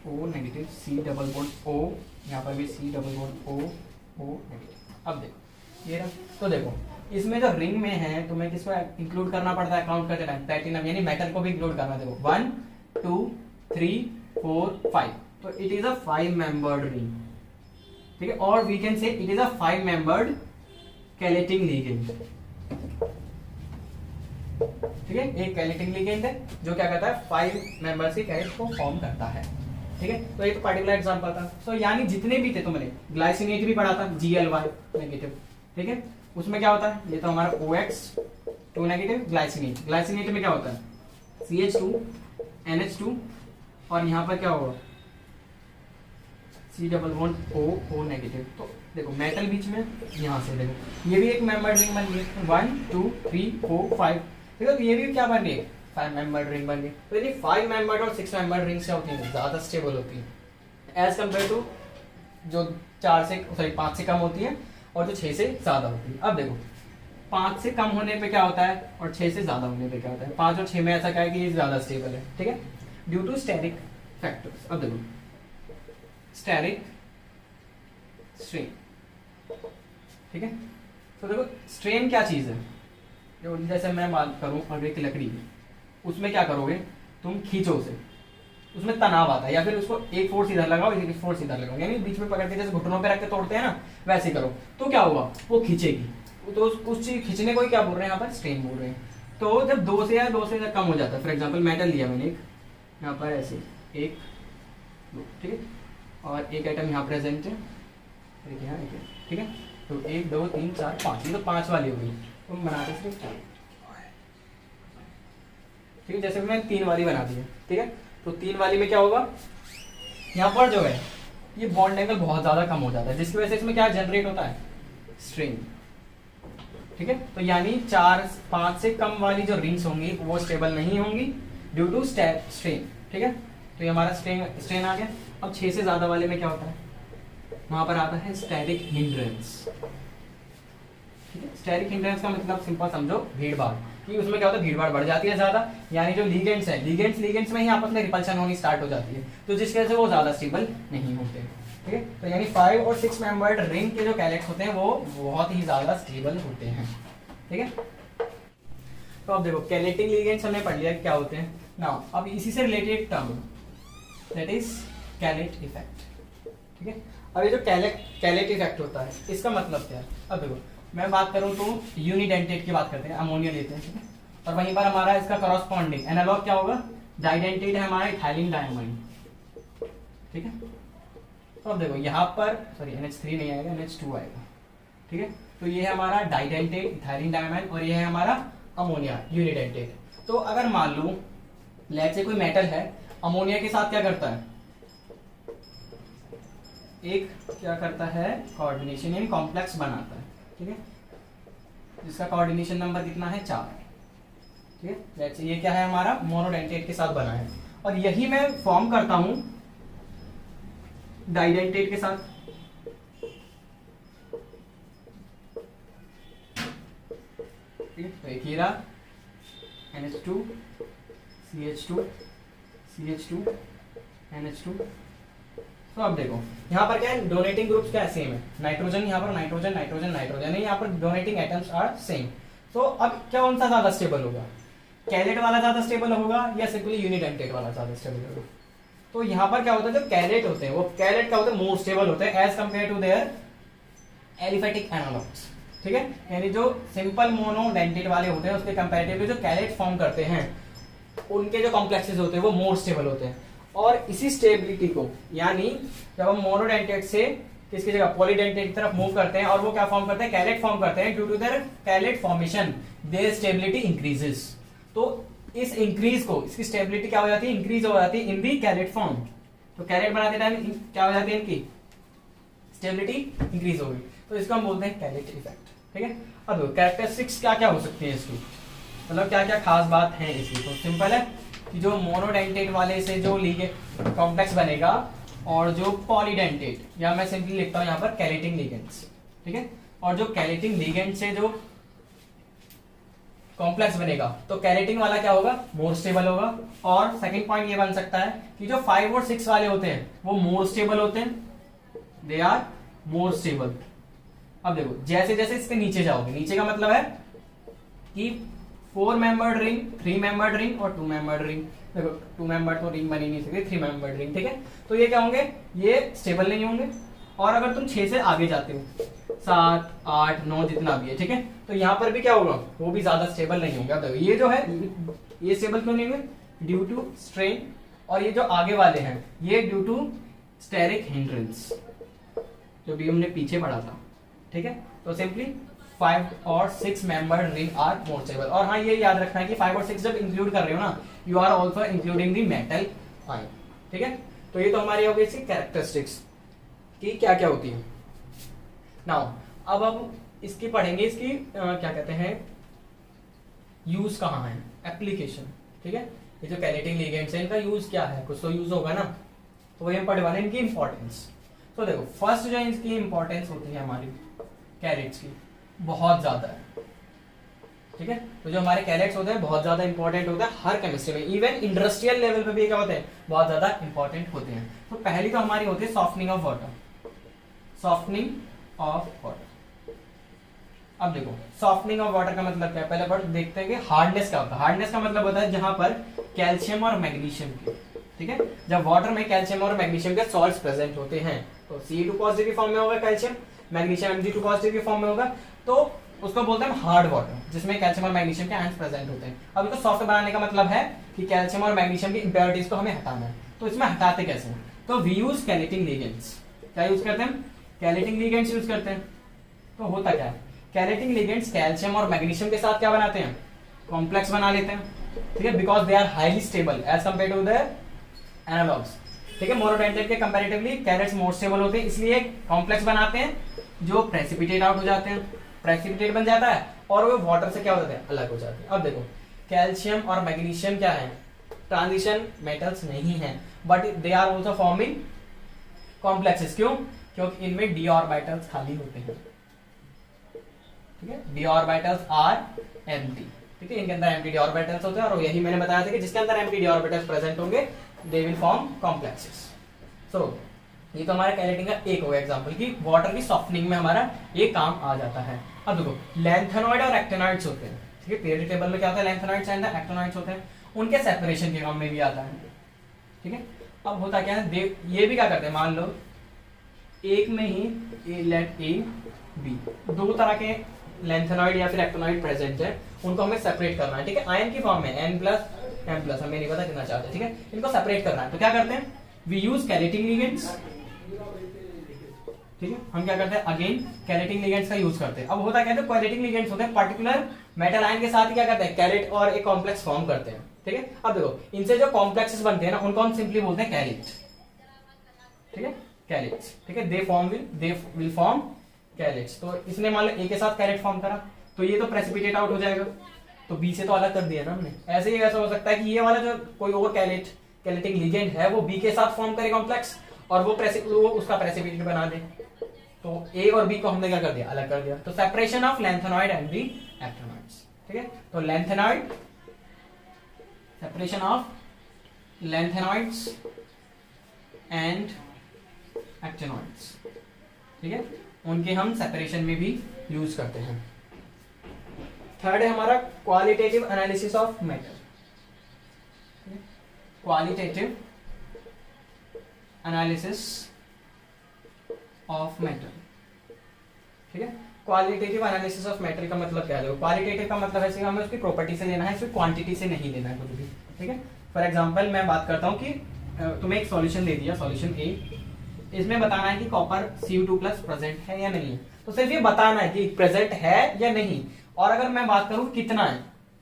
Speaker 1: O negative, C double bond O, यहाँ पर भी C double bond O negative. अब देखो ये रहा। तो देखो इसमें जो रिंग में है तुम्हें किसको इंक्लूड करना पड़ता है काउंट करते टाइम, प्लैटिनम यानी मेटल को भी इंक्लूड करना। देखो 1 2 3 4 5, तो it is a 5 membered ring, ठीक है। और we can say it is a 5 membered chelating ligand, ठीक है। एक कैलेटिंग लिगेंड है जो क्या करता है 5 मेंबर्स की कैलेट को फॉर्म करता है, ठीक है। तो ये तो पर्टिकुलर एग्जांपल था। सो यानी जितने भी थे तुमने ग्लाइसिनेट भी पढ़ा था, Gly नेगेटिव, ठीक है। उसमें क्या होता है, ये तो हमारा OX2 नेगेटिव ग्लाइसिनेट, ग्लाइसिनेट में क्या होता है CH2 NH2, और यहाँ पर क्या होगा C double bond O negative. तो देखो मेटल बीच में, यहाँ से देखो ये भी एक मेंबर्ड रिंग बन गई, 1 2 3 4 5, देखो तो ये भी क्या बन गई 5 मेंबर्ड रिंग बन गई। तो ये 5 मेंबर्ड और 6 मेंबर्ड रिंग्स क्या होती है, ज्यादा स्टेबल होती है एज कम्पेयर टू जो 5 से कम होती है और जो 6 से ज्यादा होती है। अब देखो 5 से कम होने पे क्या होता है और 6 से ज्यादा होने पे क्या होता है, 5 और 6 में ऐसा क्या है कि ये ज्यादा स्टेबल है, ठीक है, ड्यू टू स्टेरिक फैक्टर्स। अब देखो स्टेरिक स्ट्रेन, ठीक है। तो देखो स्ट्रेन क्या चीज है, जैसे मैं बात करूं और एक लकड़ी, उसमें क्या करोगे तुम, खींचो उसे, उसमें तनाव आता है, या फिर उसको एक फोर्स इधर लगाओ एक फोर्स इधर लगाओ, यानी बीच में पकड़ के जैसे घुटनों पे रख के तोड़ते हैं ना, वैसे करो तो क्या होगा, वो खींचेगी। तो उस चीज खींचने को ही क्या बोल रहे हैं यहाँ पर, स्ट्रेन बोल रहे हैं। तो जब 2 से या 2 से कम हो जाता है, फॉर एग्जाम्पल मेटल लिया मैंने एक यहाँ पर ऐसे 1 2, ठीक है, और एक आइटम यहाँ प्रेजेंट है, एक यहाँ एक है, ठीक है। तो 1 2 3 4 5, ये तो 5 वाली हो गई, तुम बनाते सिर्फ 4, ठीक है, जैसे मैंने 3 वाली बना दी है, ठीक है। तो 3 वाली में क्या होगा, यहाँ पर जो है ये बॉन्ड एंगल बहुत ज्यादा कम हो जाता है, जिसकी वजह से इसमें क्या जनरेट होता है, स्ट्रेन, ठीक है। तो यानी 4-5 से कम वाली जो रिंग्स होंगी वो स्टेबल नहीं होंगी ड्यू टू स्ट्रेन, ठीक है। तो ये हमारा स्ट्रेन आ गया। अब 6 से ज्यादा वाले में क्या होता है, वहां पर आता है स्टेरिक हिंड्रेंस, ठीक है। स्टेरिक हिंड्रेंस का मतलब सिंपल समझो भीड़ भाड़, कि उसमें क्या होता है, भीड़ भाड़ बढ़ जाती है ज्यादा, यानी जो लिगेंड्स है, लिगेंड्स में ही आपस में रिपल्शन होनी स्टार्ट हो जाती है, तो जिसकी वजह से वो ज्यादा स्टेबल नहीं होते, ठीक है। तो यानी 5 और 6 मेंबर्ड रिंग के जो कैलेट्स होते हैं वो बहुत ही ज्यादा स्टेबल होते हैं, ठीक है। तो अब देखो कैलेटिंग लिगेंड्स हमने पढ़ लिया क्या होते हैं। नाउ अब इसी से related term that is chelate effect, ठीक है। अब ये जो कैलेट इफेक्ट होता है इसका मतलब क्या है, अब देखो मैं बात करूं तो यूनिडेंटेट की बात करते हैं, अमोनिया लेते हैं, ठीक है। और वहीं पर हमारा इसका करस्पॉन्डिंग एनालॉग क्या होगा, डाइडेंटेट है हमारा इथाइलिन डायमाइन, ठीक है। तो अब देखो यहाँ पर सॉरी NH3 नहीं आएगा, NH2 आएगा, ठीक है। तो ये है हमारा डाइडेंटेट इथाइलिन डायमाइन और ये है हमारा अमोनिया यूनिडेंटेट। तो अगर मान लो लेट्स से कोई मेटल है, अमोनिया के साथ क्या करता है, एक क्या करता है कोऑर्डिनेशन यानी कॉम्प्लेक्स बनाता है, ठीक है, जिसका कोऑर्डिनेशन नंबर कितना है 4, ठीक है। लेट्स से ये क्या है हमारा मोनोडेंटेट के साथ बना है, और यही मैं फॉर्म करता हूं डाइडेंटेट के साथ, ठीक है। तो एक हीरा NH2 CH2 CH2 NH2। तो अब देखो यहाँ पर क्या है, डोनेटिंग ग्रुप्स क्या है, सेम है, नाइट्रोजन यहाँ पर नाइट्रोजन नाइट्रोजन नाइट्रोजन है, यहाँ पर डोनेटिंग एटम्स आर सेम। तो अब क्या कौन सा ज्यादा स्टेबल होगा, कैलेट वाला ज्यादा स्टेबल होगा या सिंपली यूनिडेंटेट वाला ज्यादा स्टेबल होगा। तो यहाँ पर क्या होता है, जो कैलेट होते हैं वो कैलेट क्या होते हैं, मोर स्टेबल होते हैं as compare to their aliphatic analogues, ठीक है। यानी जो सिंपल मोनोडेंटेट वाले होते हैं उसके कंपैरेटिवली जो कैलेट फॉर्म करते हैं उनके जो कॉम्प्लेक्सेस होते हैं वो मोर स्टेबल होते हैं। और इसी स्टेबिलिटी को यानी जब हम मोनोडेंटेट से किसकी जगह पॉलीडेंटेट की तरफ मूव करते हैं और वो क्या फॉर्म करते हैं, कैलेट फॉर्म करते हैं, due to their chelate formation their stability increases. तो इस इंक्रीज को, इसकी स्टेबिलिटी क्या हो जाती है, इंक्रीज हो जाती है इन दी कैलेट फॉर्म। तो कैलेट बनाते टाइम क्या हो जाती है, इनकी स्टेबिलिटी इंक्रीज हो गई, तो इसको हम बोलते हैं कैलेट इफेक्ट, ठीक है। अब कैरेक्टरिस्टिक्स क्या क्या हो सकती है इसकी, मतलब क्या क्या खास बात है इसकी। तो सिंपल है कि जो मोनोडेंटेट वाले से जो लिगेंड कॉम्प्लेक्स बनेगा और जो पॉलीडेंटेट, या मैं सिंपली लिखता हूं यहाँ पर कैलेटिंग लिगेंड्स, ठीक है। और जो कैलेटिंग लिगेंड से जो कॉम्प्लेक्स बनेगा तो कैलेटिंग वाला क्या होगा, मोर स्टेबल होगा। और सेकंड पॉइंट ये बन सकता है कि जो 5 और 6 वाले होते हैं वो मोर स्टेबल होते हैं, दे आर मोर स्टेबल। अब देखो जैसे जैसे इसके नीचे जाओगे, नीचे का मतलब है कि 4 मेंबर्ड रिंग, 3 मेंबर्ड रिंग और 2 मेंबर्ड रिंग। देखो 2 मेंबर्ड तो रिंग बनी नहीं सकती, 3 मेंबर्ड रिंग, ठीक है। तो ये क्या होंगे, ये स्टेबल नहीं होंगे। और अगर तुम 6 से आगे जाते हो, 7 8 9 जितना भी है, ठीक है, तो यहाँ पर भी क्या होगा, वो भी ज्यादा स्टेबल नहीं होंगे। अब देखो ये जो है ये स्टेबल क्यों नहीं होंगे, ड्यू टू स्ट्रेन। और ये जो आगे वाले हैं ये ड्यू टू स्टेरिक हिंड्रेंस, जो भी हमने पीछे पढ़ा था, ठीक है। तो सिंपली 5 और 6 membered ring are more stable. और हाँ ये याद रखना है कि 5 और 6 जब इंक्लूड कर रहे हो ना, you are also including the metal ion, ठीक है। तो ये तो हमारी हो गई इसकी कैरेक्टरिस्टिक्स कि क्या क्या होती है। नाउ अब हम इसकी पढ़ेंगे, इसकी क्या कहते हैं, यूज कहाँ है, एप्लीकेशन, ठीक है। ये जो कैलेटिंग लिगेंड्स है इनका यूज क्या है, कुछ तो यूज होगा ना, तो वही हम पढ़े वाले इनकी इंपॉर्टेंस। तो देखो फर्स्ट जो इसकी इंपॉर्टेंस होती है हमारी कैरेट्स की, बहुत ज्यादा है, ठीक है। तो जो हमारे कैरेट्स होते हैं बहुत ज्यादा इंपॉर्टेंट होता है हर केमिस्ट्री में, इवन इंडस्ट्रियल लेवल पे भी क्या होते हैं, बहुत ज्यादा इंपॉर्टेंट होते हैं। तो पहली तो हमारी होती है softening of water, softening of water. अब देखो सॉफ्टनिंग ऑफ वाटर का मतलब क्या है, पहले बार देखते हैं कि हार्डनेस क्या होता है। हार्डनेस का मतलब होता है जहां पर कैल्शियम और मैग्नीशियम के, ठीक है, जब वाटर में कैल्शियम और मैग्नीशियम के सॉल्ट्स प्रेजेंट होते हैं, तो Ca2 पॉजिटिव की फॉर्म में होगा कैल्शियम, मैग्नीशियम Mg2 पॉजिटिव की फॉर्म में होगा, तो उसको बोलते हैं हार्ड वाटर, जिसमें कैल्शियम और मैग्नीशियम के आयंस प्रेजेंट होते हैं। अब इसको सॉफ्ट बनाने का मतलब है कि कैल्शियम और मैग्नीशियम की इंप्योरिटीज को हमें हटाना है। तो इसमें हटाते कैसे हैं, तो वी यूज कैलेटिंग लिगेंड्स। क्या यूज करते हैं, कैलेटिंग लिगेंड्स यूज करते हैं। तो होता क्या है, कैलेटिंग लिगेंड्स कैल्शियम और मैग्नीशियम के साथ क्या बनाते हैं, कॉम्प्लेक्स बना लेते हैं, ठीक है, because they are highly stable as compare to the analogues. ठीक है, मोनोडेंटेट के कंपैरेटिवली कैरेट्स मोर स्टेबल होते हैं, इसलिए कॉम्प्लेक्स बनाते हैं जो प्रेसिपिटेट आउट हो जाते हैं, प्रेसिपिटेट बन जाता है और वो वाटर से क्या हो जाते हैं, अलग हो जाते हैं। अब देखो कैल्शियम और मैग्नीशियम क्या है, ट्रांजिशन मेटल्स नहीं है, but they are also forming complexes. क्यों? क्योंकि इनमें डी ऑर्बिटल्स खाली होते हैं। ठीक है, डी ऑर्बिटल्स आर एम्प्टी। ठीक है, इनके अंदर एम्प्टी डी ऑर्बिटल्स होते हैं और यही मैंने बताया था कि जिसके अंदर एम्प्टी डी ऑर्बिटल्स प्रेजेंट होंगे दे विल फॉर्म कॉम्प्लेक्सेस। सो ये तो हमारा कैलेटिंग का एक हो गया एग्जांपल कि वाटर की सॉफ्टनिंग में हमारा ये काम आ जाता है। अब देखो लैंथेनॉइड और एक्टिनॉइड्स होते हैं। ठीक है, पीरियडिक टेबल में क्या होता है, लैंथेनॉइड्स एंड एक्टिनॉइड्स होते हैं, उनके सेपरेशन के काम में भी आता है। ठीक है, अब होता क्या है, ये भी क्या करते हैं, मान लो एक में ही लेट ए बी दो तरह के लैंथेनॉइड या फिर एक्टिनॉइड प्रेजेंट है, उनको हमें सेपरेट करना है। ठीक है, आयन की फॉर्म में N+M+, हमें नहीं पता कितना चार्ज है। ठीक है, इनको सेपरेट करना है तो क्या करते हैं, वी यूज कैलेटिंग लिगेंड्स। ठीक है, हम क्या करते हैं, अगेन कैलेटिंग लिगेंड्स का यूज करते हैं। अब होता क्या है, कैलेटिंग लिगेंड्स होते हैं पर्टिकुलर मेटल आयन के साथ ही क्या करते हैं, कैलेट और एक कॉम्प्लेक्स फॉर्म करते हैं। ठीक है, अब देखो इनसे जो कॉम्प्लेक्सेस बनते हैं ना उनको हम सिंपली बोलते हैं कैलेट। ठीक है, कैलेट्स। ठीक है, दे विल फॉर्म कैलेट्स। तो इसने मान लो ए के साथ कैलेट फॉर्म करा तो ये तो प्रेसिपिटेट आउट हो जाएगा, तो बी से तो अलग कर दिया ना हमने। ऐसे ही ऐसा हो सकता है कि ये वाला जो कोई और कैलेटिंग लिगेंड है वो बी के साथ फॉर्म करे कॉम्प्लेक्स और वो उसका प्रेसिपिटेट बना दे, तो ए और बी को हमने क्या कर दिया, अलग कर दिया। तो separation of lanthanoid and the actinoids. ठीक है, तो lanthanoid, separation of lanthanoids and actinoids. ठीक है, उनके हम सेपरेशन में भी यूज करते हैं। थर्ड है हमारा qualitative analysis of metal. Qualitative analysis of metal. ठीक है, क्वालिटेटिव एनालिसिस ऑफ मेटल का मतलब क्या है, क्वालिटेटिव का मतलब है हमें उसकी प्रॉपर्टी से लेना है, सिर्फ क्वांटिटी से नहीं लेना है कुछ भी। ठीक है, फॉर एग्जांपल मैं बात करता हूं कि तुम्हें एक सॉल्यूशन दे दिया, सॉल्यूशन ए, इसमें बताना है कि कॉपर Cu2+ प्रेजेंट है या नहीं, तो सिर्फ ये बताना है कि प्रेजेंट है या नहीं। और अगर मैं बात करूं कितना है,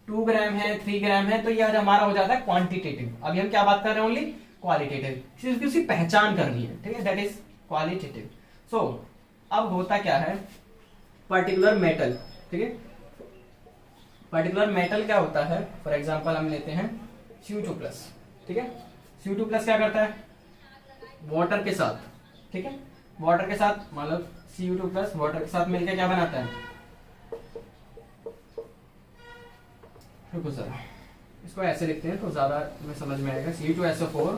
Speaker 1: 2 ग्राम है, 3 ग्राम है, तो ये हमारा हो जाता है क्वांटिटेटिव। अभी हम क्या बात कर रहे हैं, ओनली क्वालिटेटिव, सिर्फ उसकी पहचान करनी है। ठीक है, दैट इज क्वालिटेटिव। सो अब होता क्या है, पर्टिकुलर मेटल। ठीक है, पर्टिकुलर मेटल क्या होता है, फॉर एग्जांपल हम लेते हैं Cu2+। ठीक है, Cu2+ क्या करता है, वाटर के साथ, ठीक है, वाटर के साथ मतलब Cu2+ वाटर के साथ मिलकर क्या बनाता है, रुको सर इसको ऐसे लिखते हैं तो ज्यादा में समझ में आएगा। Cu2SO4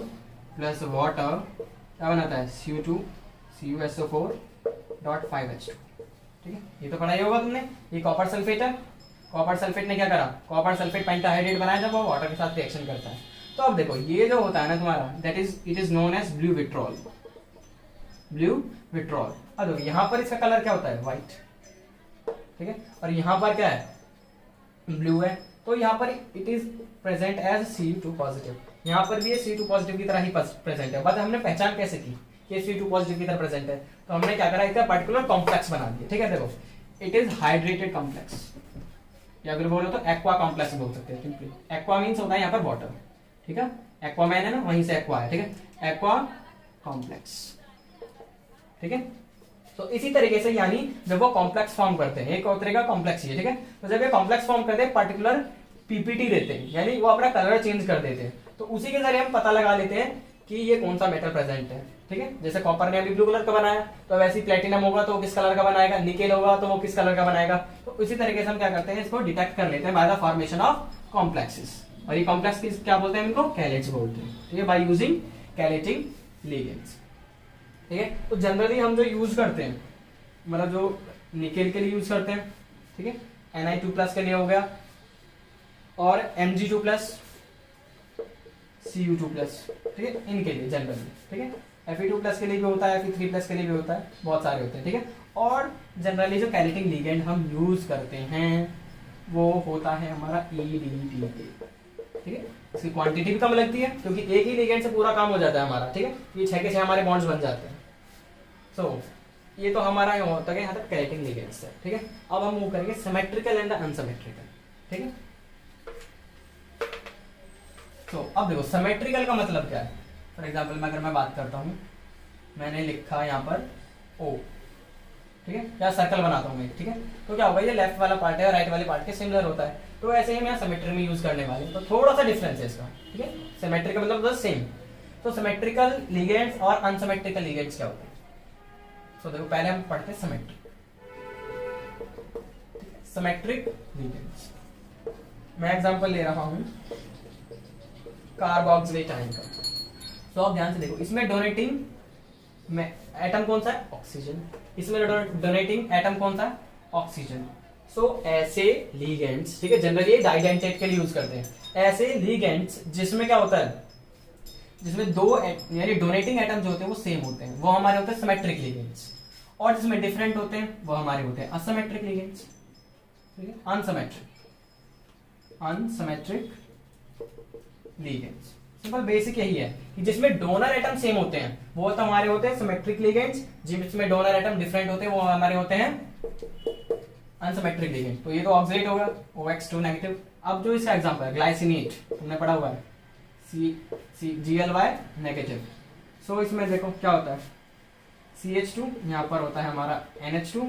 Speaker 1: प्लस वाटर क्या बनाता है, CuSO4.5H2। ठीक है, ये तो पढ़ा ही होगा तुमने। ये कॉपर सल्फेट है, कॉपर सल्फेट ने क्या करा, कॉपर सल्फेट पेंटाहाइड्रेट बनाया जब वो वाटर के साथ रिएक्शन करता है। तो अब देखो ये जो होता है ना तुम्हारा, that is it is known as blue vitriol. Blue vitriol. अब देखो यहाँ पर इसका कलर क्या होता है, व्हाइट। ठीक है, और यहाँ पर क्या है, ब्लू है, तो यहाँ पर it is present as Cu2+। यहाँ पर भी ये Cu2+ की तरह ही प्रेजेंट है, बट हमने पहचान कैसे की कि Cu2+ की तरह प्रेजेंट है, तो हमने क्या करा, इसका पर्टिकुलर कॉम्प्लेक्स बना दिया। ठीक है, देखो इट इज हाइड्रेटेड कॉम्प्लेक्स, या अगर बोलो तो एक्वा कॉम्प्लेक्स बोल सकते हैं सिंपली। एक्वा मीन्स होता है यहाँ पर वाटर। ठीक है, एक्वा मैन है ना, वहीं से एक्वा है। ठीक है, एक्वा कॉम्प्लेक्स। ठीक है, तो इसी तरीके से यानी जब वो कॉम्प्लेक्स फॉर्म करते हैं, एक और तरह का कॉम्प्लेक्स ही है। ठीक है, तो जब ये कॉम्प्लेक्स फॉर्म करते हैं पर्टिकुलर पीपीटी देते हैं, यानी वो अपना कलर चेंज कर देते हैं, तो उसी के जरिए हम पता लगा लेते हैं कि ये कौन सा मेटल प्रेजेंट है। ठीक है, जैसे कॉपर ने अभी ब्लू कलर का बनाया, तो वैसे ही प्लेटिनम होगा तो वो किस कलर का बनाएगा, निकेल होगा तो वो किस कलर का बनाएगा। तो इसी तरीके से हम क्या करते हैं, इसको डिटेक्ट कर लेते हैं by the formation of complexes. और ये कॉम्प्लेक्स क्या बोलते हैं, इनको कैलेट्स बोलते हैं। ठीक है, बाय यूजिंग कैलेटिंग लिगेंड्स। ठीक है, तो जनरली हम जो यूज करते हैं, मतलब जो निकेल के लिए यूज करते हैं, ठीक है, Ni2+ के लिए हो गया, और Mg2+, Cu2+, ठीक है, इनके लिए जनरली। ठीक है, Fe2+ के लिए भी होता है, Fe3+ के लिए भी होता है, बहुत सारे होते हैं। ठीक है, और जनरली जो कैलेटिंग लिगेंड हम यूज करते हैं वो होता है हमारा EDTA। ठीक है, इसकी क्वांटिटी भी कम लगती है क्योंकि एक ही लिगेंड से पूरा काम हो जाता है हमारा। ठीक है, ये 6 के 6 हमारे बॉन्ड्स बन जाते हैं। सो ये तो हमारा होता है यहाँ तक कैलेटिंग लिगेंड्स है। ठीक है, अब हम मूव करेंगे सिमेट्रिकल एंड अनसिमेट्रिकल। ठीक है, तो अब देखो सिमेट्रिकल का मतलब क्या है। फॉर एग्जाम्पल अगर मैं बात करता हूँ, मैंने लिखा यहाँ पर ओ, ठीक है, या सर्कल बनाता हूँ मैं, ठीक है, तो क्या होगा, ये लेफ्ट वाला पार्ट है और राइट वाले पार्ट के सिमिलर होता है, तो ऐसे ही हम यहाँ सिमेट्री में यूज करने वाले हैं, तो थोड़ा सा डिफरेंस है इसका, ठीक है। सिमेट्री का मतलब सेम। तो सिमेट्रिकल लिगेंड्स और अनसिमेट्रिकल लिगेंड्स क्या होते हैं। तो देखो पहले हम पढ़ते हैं सिमेट्री, सिमेट्रिक लिगेंड्स। मैं एग्जांपल ले रहा हूं कार्बोक्सिलेट आयन का। तो आप ध्यान से देखो, इसमें डोनेटिंग में एटम कौन सा है, ऑक्सीजन। इसमें डोनेटिंग एटम कौन सा है, ऑक्सीजन। सो ऐसे लिगेंड्स, ठीक है, जनरली डाइडेंटेट के लिए यूज करते हैं। ऐसे लिगेंड्स जिसमें क्या होता है, जिसमें दो यानी डोनेटिंग एटम जो होते हैं वो सेम होते हैं, वो हमारे होते हैं सिमेट्रिक लिगेंड्स। और जिसमें डिफरेंट होते हैं वो हमारे होते हैं असिमेट्रिक लिगेंड्स, ठीक है, अनसिमेट्रिक लिगेंड्स। सिंपल बेसिक यही है कि जिसमें डोनर एटम सेम होते हैं वो तो हमारे होते हैं सिमेट्रिक लिगेंड्स, जिसमें डोनर एटम डिफरेंट होते हैं वो हमारे होते हैं अनसिमेट्रिक लिगेंड। तो ये तो ऑक्सीडेट होगा, OX2 नेगेटिव। अब जो इसका एग्जांपल है ग्लाइसिनेट, तुमने पढ़ा हुआ है, Gly नेगेटिव। सो इसमें देखो क्या होता है, CH2, यहाँ पर होता है हमारा NH2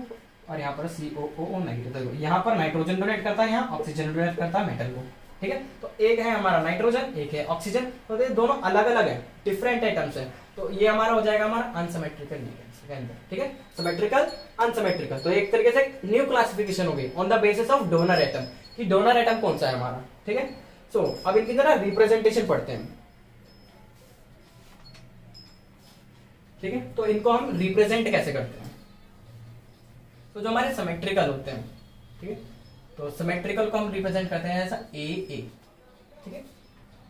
Speaker 1: और यहाँ पर COO नेगेटिव। देखो यहाँ पर नाइट्रोजन डोनेट करता है, यहाँ ऑक्सीजन डोनेट करता है मेटल को, ठीक है। तो एक है हमारा नाइट्रोजन, एक है ऑक्सीजन, तो ये दोनों अलग अलग है, डिफरेंट एटम्स है। तो ये हमारा हो जाएगा हमारा अनसिमेट्रिकल लिगेंड्स के अंदर, ठीक है, सिमेट्रिकल अनसिमेट्रिकल। तो एक तरीके से न्यू क्लासिफिकेशन हो गई on the basis of donor atom, कि डोनर एटम कौन सा है हमारा, ठीक है। सो अब इनकी जरा रिप्रेजेंटेशन पढ़ते हैं, ठीक है। तो इनको हम रिप्रेजेंट कैसे करते हैं। तो जो हमारे सिमेट्रिकल होते हैं, ठीक है, तो सिमेट्रिकल को हम रिप्रेजेंट करते हैं ऐसा AA, ठीक है,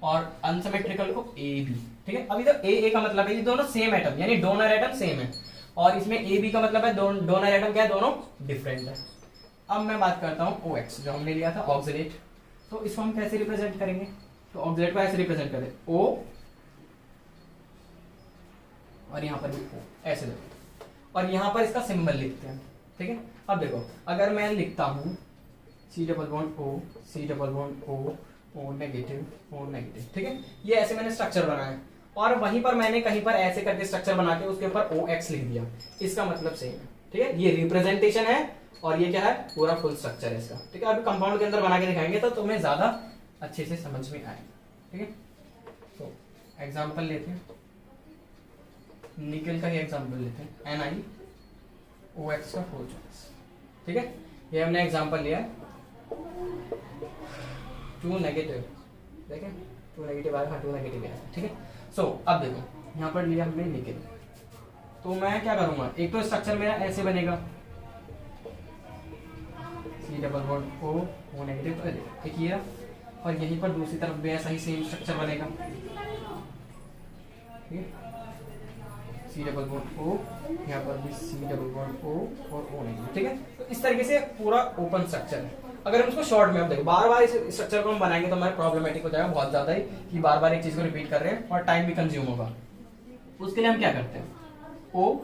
Speaker 1: और अनसिमेट्रिकल को AB, ठीक है। अभी तो AA का मतलब है ये दोनों सेम एटम, यानी डोनर एटम सेम है, और इसमें AB का मतलब है डोनर एटम क्या है, दोनों डिफरेंट है। अब मैं बात करता हूँ OX, जो हमने लिया था ऑक्सीडेट। तो इसको हम कैसे रिप्रेजेंट करेंगे, तो ऑक्सीडेट को ऐसे रिप्रेजेंट करें O और यहाँ पर भी O, ऐसे देखो, और यहाँ पर इसका सिंबल लिखते हैं, ठीक है। अब देखो अगर मैं लिखता हूँ C double bond O, C double bond O negative, O negative, ठीक है, ये ऐसे मैंने स्ट्रक्चर बनाया, और वहीं पर मैंने कहीं पर ऐसे करके स्ट्रक्चर बना के उसके ऊपर OX लिख दिया, इसका मतलब सेम है, ठीक है। ये रिप्रेजेंटेशन है और ये क्या है, पूरा फुल स्ट्रक्चर है इसका, ठीक है। अभी कंपाउंड के अंदर बना के दिखाएंगे तो तुम्हें ज्यादा अच्छे से समझ में आएगा, ठीक है। तो एग्जाम्पल लेते हैं, निकल का ही एग्जाम्पल लेते हैं, NiOX का 4 चॉइस, ठीक है। ये हमने एग्जाम्पल लिया है 2 नेगेटिव, देखें 2 नेगेटिव आया, हाँ 2 नेगेटिव आया, ठीक है। सो अब देखो यहाँ पर लिया हमने निकल, तो मैं क्या करूंगा, एक तो स्ट्रक्चर मेरा ऐसे बनेगा C double bond O negative, तो देखो एक ये, और यहीं पर दूसरी तरफ भी ऐसा ही सेम स्ट्रक्चर बनेगा, ठीक है, C डबल बॉन्ड O, यहाँ पर भी C डबल बॉन्ड O और O नेगेटिव, ठीक है। तो इस तरीके से पूरा ओपन स्ट्रक्चर है। अगर हम इसको शॉर्ट में, अब देखो बार बार इस स्ट्रक्चर को हम बनाएंगे तो हमारे प्रॉब्लमेटिक हो जाएगा बहुत ज्यादा ही, कि बार बार एक चीज को रिपीट कर रहे हैं और टाइम भी कंज्यूम होगा। उसके लिए हम क्या करते हैं, O।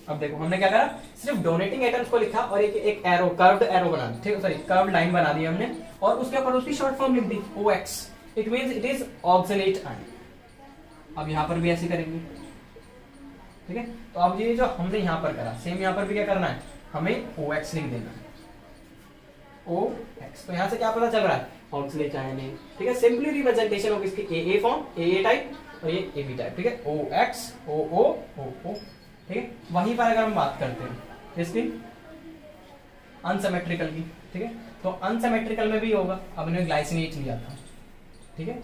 Speaker 1: अब देखो हमने क्या करा, सिर्फ डोनेटिंग एटम्स को लिखा और एक एरो, कर्व्ड एरो बना दी, ठीक है, सॉरी कर्व्ड लाइन बना दी हमने, और उसके ऊपर उसकी शॉर्ट फॉर्म लिख दी OX, it means it is oxidate ion. अब यहाँ पर भी ऐसे करेंगे, ठीक है। तो अब ये जो हमने यहाँ पर करा, सेम यहाँ पर भी क्या करना है, हमें OX लिख देना है, OX। तो यहाँ से क्या पता चल रहा है, ऑक्सीडेट आयन है, ठीक है। सिंपली रिप्रेजेंटेशन होगी इसकी AA फॉर्म, AA टाइप और ये AB टाइप, ठीक है, OX OO OO, ठीक है। वहीं पर अगर हम बात करते हैं इसकी अनसिमेट्रिकल की, ठीक है, तो अनसिमेट्रिकल में भी होगा। अब हमने ग्लाइसिनेट लिया था, ठीक है,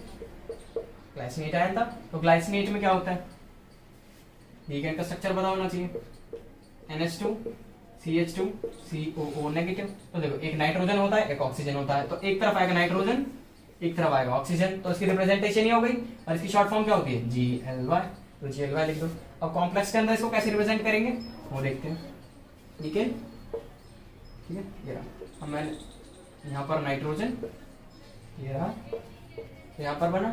Speaker 1: ग्लाइसिनेट आयन था, तो ग्लाइसिनेट में क्या होता है, लिगेंड का स्ट्रक्चर पता होना चाहिए, NH2 CH2 COO नेगेटिव। तो देखो एक नाइट्रोजन होता है, एक ऑक्सीजन होता है, तो एक तरफ आएगा नाइट्रोजन, एक तरफ आएगा ऑक्सीजन, तो इसकी रिप्रेजेंटेशन ही हो गई। और इसकी शॉर्ट फॉर्म क्या होती है, GLY, तो GLY लिख दो। अब कॉम्प्लेक्स के अंदर इसको कैसे रिप्रेजेंट करेंगे वो देखते हैं, ठीक है, ठीक है। ये रहा, अब मैंने यहाँ पर नाइट्रोजन, ये रहा, यहाँ पर बना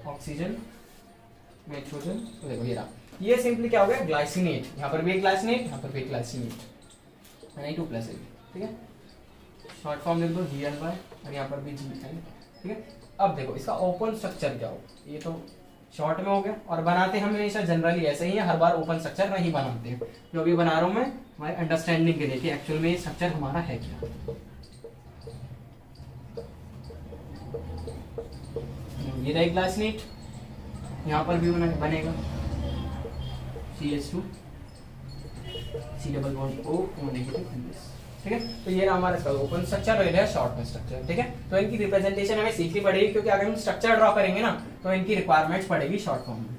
Speaker 1: ऑक्सीजन नाइट्रोजन, तो देखो ये रहा, ये सिंपली क्या हो गया, ग्लाइसिनेट। यहाँ पर भी एक ग्लाइसिनेट, यहाँ पर भी एक ग्लाइसिनेट, Na2+, ठीक है। शॉर्ट फॉर्म लिख दो GLY। और यहाँ पर भी GN, ठीक है। अब देखो इसका ओपन स्ट्रक्चर क्या हो, ये तो शॉर्ट में हो गया, और बनाते हम हमेशा जनरली ऐसे ही है, हर बार ओपन स्ट्रक्चर नहीं बनाते हैं। जो भी बना रहा हूँ मैं हमारे अंडरस्टैंडिंग के लिए कि एक्चुअल में ये स्ट्रक्चर हमारा है क्या। ये रहा ग्लासनेट, यहाँ पर भी बनेगा CH2 C double bond O negative, ठीक है। तो ये रहा हमारा इसका ओपन स्ट्रक्चर और ये रहा शॉर्ट में स्ट्रक्चर, ठीक है। तो इनकी रिप्रेजेंटेशन हमें सीखनी पड़ेगी, क्योंकि अगर हम स्ट्रक्चर ड्रॉ करेंगे ना तो इनकी रिक्वायरमेंट्स पड़ेगी शॉर्ट फॉर्म में,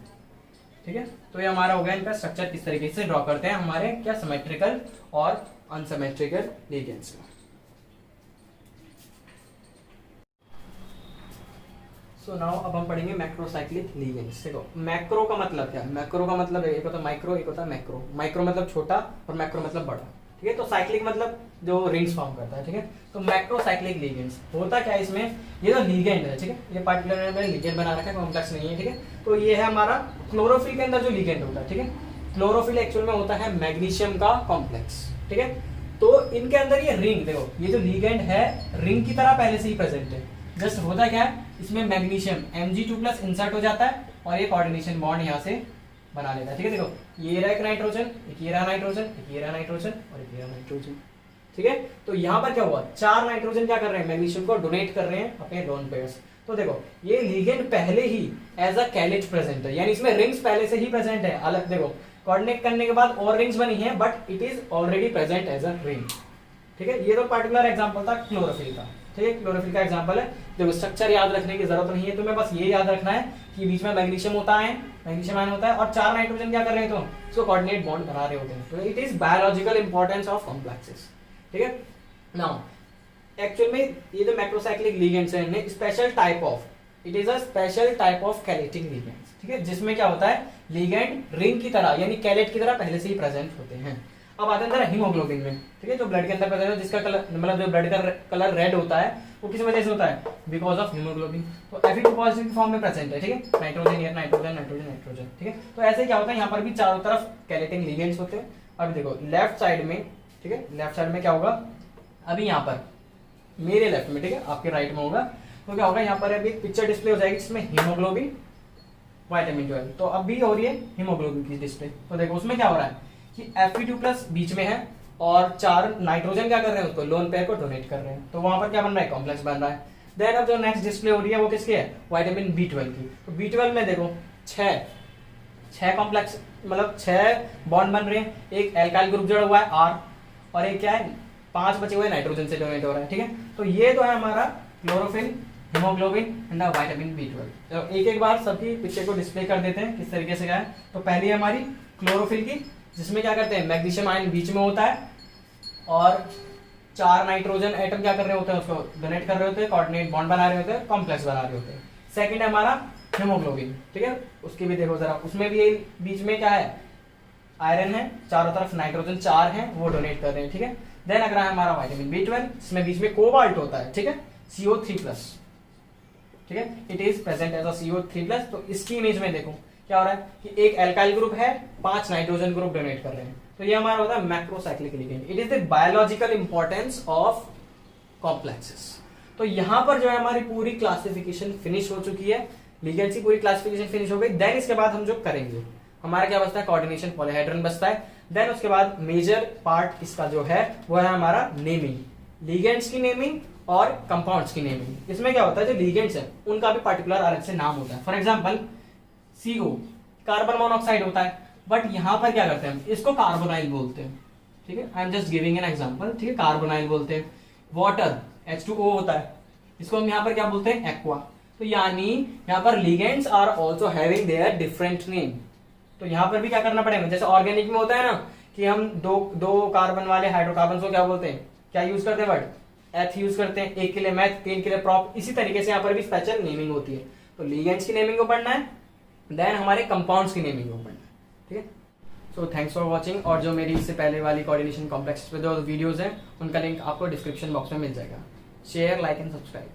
Speaker 1: ठीक है। तो ये हमारा हो गया इनका स्ट्रक्चर किस तरीके से ड्रॉ करते हैं हमारे क्या सिमेट्रिकल और अनसिमेट्रिकल लिगेंड्स में। सो नाउ अब हम पढ़ेंगे मैक्रोसाइक्लिक लिगेंड्स। देखो मैक्रो का मतलब क्या है, मैक्रो का मतलब एक होता है माइक्रो, एक होता है मैक्रो। माइक्रो मतलब छोटा और मैक्रो मतलब बड़ा, ठीक है। तो साइक्लिक मतलब जो रिंग्स फॉर्म करता है, ठीक है। तो मैक्रोसाइक्लिक लिगेंड्स होता क्या है इसमें, ये जो लिगेंड है, ठीक है, ये पार्टिकुलर मैंने लिगेंड बना रखा है, कॉम्प्लेक्स नहीं है, ठीक है। तो ये है हमारा क्लोरोफिल के अंदर जो लिगेंड होता है, ठीक है। क्लोरोफिल एक्चुअल में होता है मैग्नीशियम का कॉम्प्लेक्स, ठीक है। तो इनके अंदर ये रिंग, देखो ये जो लिगेंड है रिंग की तरह पहले से ही प्रेजेंट है। जस्ट होता क्या है, इसमें मैग्नीशियम Mg2+ इंसर्ट हो जाता है और ये कोऑर्डिनेशन बॉन्ड यहाँ से बना लेता है, ठीक है। देखो ये रहा एक नाइट्रोजन, एक ये रहा नाइट्रोजन, एक ये रहा नाइट्रोजन और एक ये रहा नाइट्रोजन, ठीक है। तो यहाँ पर क्या हुआ, 4 नाइट्रोजन क्या कर रहे हैं, मैग्नीशियम को डोनेट कर रहे हैं अपने लोन पेयर्स। तो देखो ये लिगेंड पहले ही एज अ कैलेट प्रेजेंट है, यानी इसमें रिंग्स पहले से ही प्रेजेंट है। अलग देखो कोऑर्डिनेट करने के बाद और रिंग्स बनी है, but it is already present as a ring, ठीक है। ये तो पर्टिकुलर एग्जांपल था क्लोरोफिल का, ठीक है। क्लोरोफिल का एग्जांपल है। देखो स्ट्रक्चर याद रखने की जरूरत नहीं है तुम्हें, बस ये याद रखना है कि बीच में मैग्नीशियम होता है, मैग्नीशियम आयन होता है और 4 नाइट्रोजन क्या कर रहे हैं, तो इसको कोऑर्डिनेट बॉन्ड बना रहे होते हैं। तो it is biological importance of complexes, ठीक है। नाउ एक्चुअल में ये जो मैक्रोसाइक्लिक लिगेंड्स हैं इनमें special type of, it is a special type of chelating ligands, ठीक है, जिसमें क्या होता है लिगेंड रिंग की तरह यानी कैलेट की तरह पहले से ही प्रेजेंट होते हैं। अब आते हैं हीमोग्लोबिन में, ठीक है, जो ब्लड के अंदर प्रेजेंट है, जिसका कलर मतलब जो ब्लड का कलर रेड होता है वो किस वजह से होता है, बिकॉज ऑफ हीमोग्लोबिन। तो Fe2 पॉजिटिव की फॉर्म में प्रेजेंट है, ठीक है, nitrogen here nitrogen nitrogen nitrogen, ठीक है। तो ऐसे क्या होता है, यहाँ पर भी चारों तरफ कैलेटिंग लिगेंड्स होते हैं। अब देखो लेफ्ट साइड में, ठीक है, लेफ्ट साइड में क्या होगा, अभी यहाँ पर मेरे लेफ्ट में, ठीक है, आपके राइट में होगा, तो क्या होगा यहाँ पर अभी एक पिक्चर डिस्प्ले हो जाएगी जिसमें हीमोग्लोबिन विटामिन 12, तो अब भी हो रही है हीमोग्लोबिन की डिस्प्ले। तो देखो उसमें क्या हो रहा है कि Fe2+ बीच में है और 4 नाइट्रोजन क्या कर रहे हैं, उसको लोन पेयर को डोनेट कर रहे हैं, तो वहां पर क्या बन रहा है, कॉम्प्लेक्स बन रहा है। देन अब जो नेक्स्ट डिस्प्ले हो रही है वो किसकी है, विटामिन B12 की। तो B12 में देखो 6 कॉम्प्लेक्स मतलब 6 बॉन्ड बन रहे हैं, एक एल्काइल ग्रुप जुड़ा हुआ है R और एक क्या है 5 बचे हुए नाइट्रोजन से डोनेट हो रहा है, ठीक है। तो ये तो है हमारा chlorophyll, haemoglobin and vitamin B12। तो एक एक बार सबकी पिक्चर को डिस्प्ले कर देते हैं किस तरीके से क्या है। तो पहली है हमारी क्लोरोफिल की, जिसमें क्या करते हैं मैग्नीशियम आयन बीच में होता है और 4 नाइट्रोजन एटम क्या कर रहे होते हैं, उसको डोनेट कर रहे होते हैं, कोऑर्डिनेट बॉन्ड बना रहे होते हैं, कॉम्प्लेक्स बना रहे होते हैं। सेकंड है हमारा हीमोग्लोबिन, ठीक है, उसकी भी देखो जरा, उसमें भी बीच में क्या है आयरन है, चारों तरफ नाइट्रोजन 4 हैं वो डोनेट कर रहे हैं, ठीक है। देन अगर है हमारा विटामिन B12, इसमें बीच में कोबाल्ट होता है, ठीक है, CO3+, ठीक है, it is present as a CO3+। तो इसकी इमेज में देखो क्या हो रहा है कि एक एल्काइल ग्रुप है, 5 नाइट्रोजन ग्रुप डोनेट कर रहे हैं, तो ये हमारा होता है macrocyclic ligand. It is the biological importance of complexes. तो यहां पर जो है हमारी पूरी क्लासिफिकेशन फिनिश हो चुकी है, लिगेंड्स की पूरी क्लासिफिकेशन फिनिश हो गई। देन इसके बाद हम जो करेंगे हमारा क्या बचता है, कोऑर्डिनेशन पॉलीहेड्रन बचता है। देन उसके बाद मेजर पार्ट इसका जो है वो है हमारा नेमिंग, लिगेंड्स की नेमिंग और कंपाउंड्स की नेमिंग। इसमें क्या होता है जो लिगेंड्स है उनका भी पर्टिकुलर अलग से नाम होता है। For example CO carbon monoxide होता है, बट यहां पर क्या करते हैं, इसको कार्बोनाइल बोलते हैं, ठीक है, I am just giving an example, ठीक है, कार्बोनाइल बोलते हैं। वाटर H2O होता है, इसको हम यहाँ पर क्या बोलते हैं, एक्वा। तो यानी यहाँ पर ligands are also having their different name. तो यहाँ पर भी क्या करना पड़ेगा, जैसे ऑर्गेनिक में होता है ना कि हम दो कार्बन वाले हाइड्रोकार्बन को क्या बोलते हैं, क्या यूज करते हैं वर्ड, एथ यूज करते हैं, एक के लिए मैथ, 3 के लिए प्रॉप। इसी तरीके से यहाँ पर भी स्पेशल नेमिंग होती है। तो लिगेंड्स की नेमिंग को पढ़ना है, देन हमारे कंपाउंड्स की नेमिंग को पढ़ना है, ठीक है। So thanks for watching. और जो मेरी इससे पहले वाली कोऑर्डिनेशन कॉम्प्लेक्स पे जो वीडियोस हैं उनका लिंक आपको डिस्क्रिप्शन बॉक्स में मिल जाएगा। Share, like and subscribe.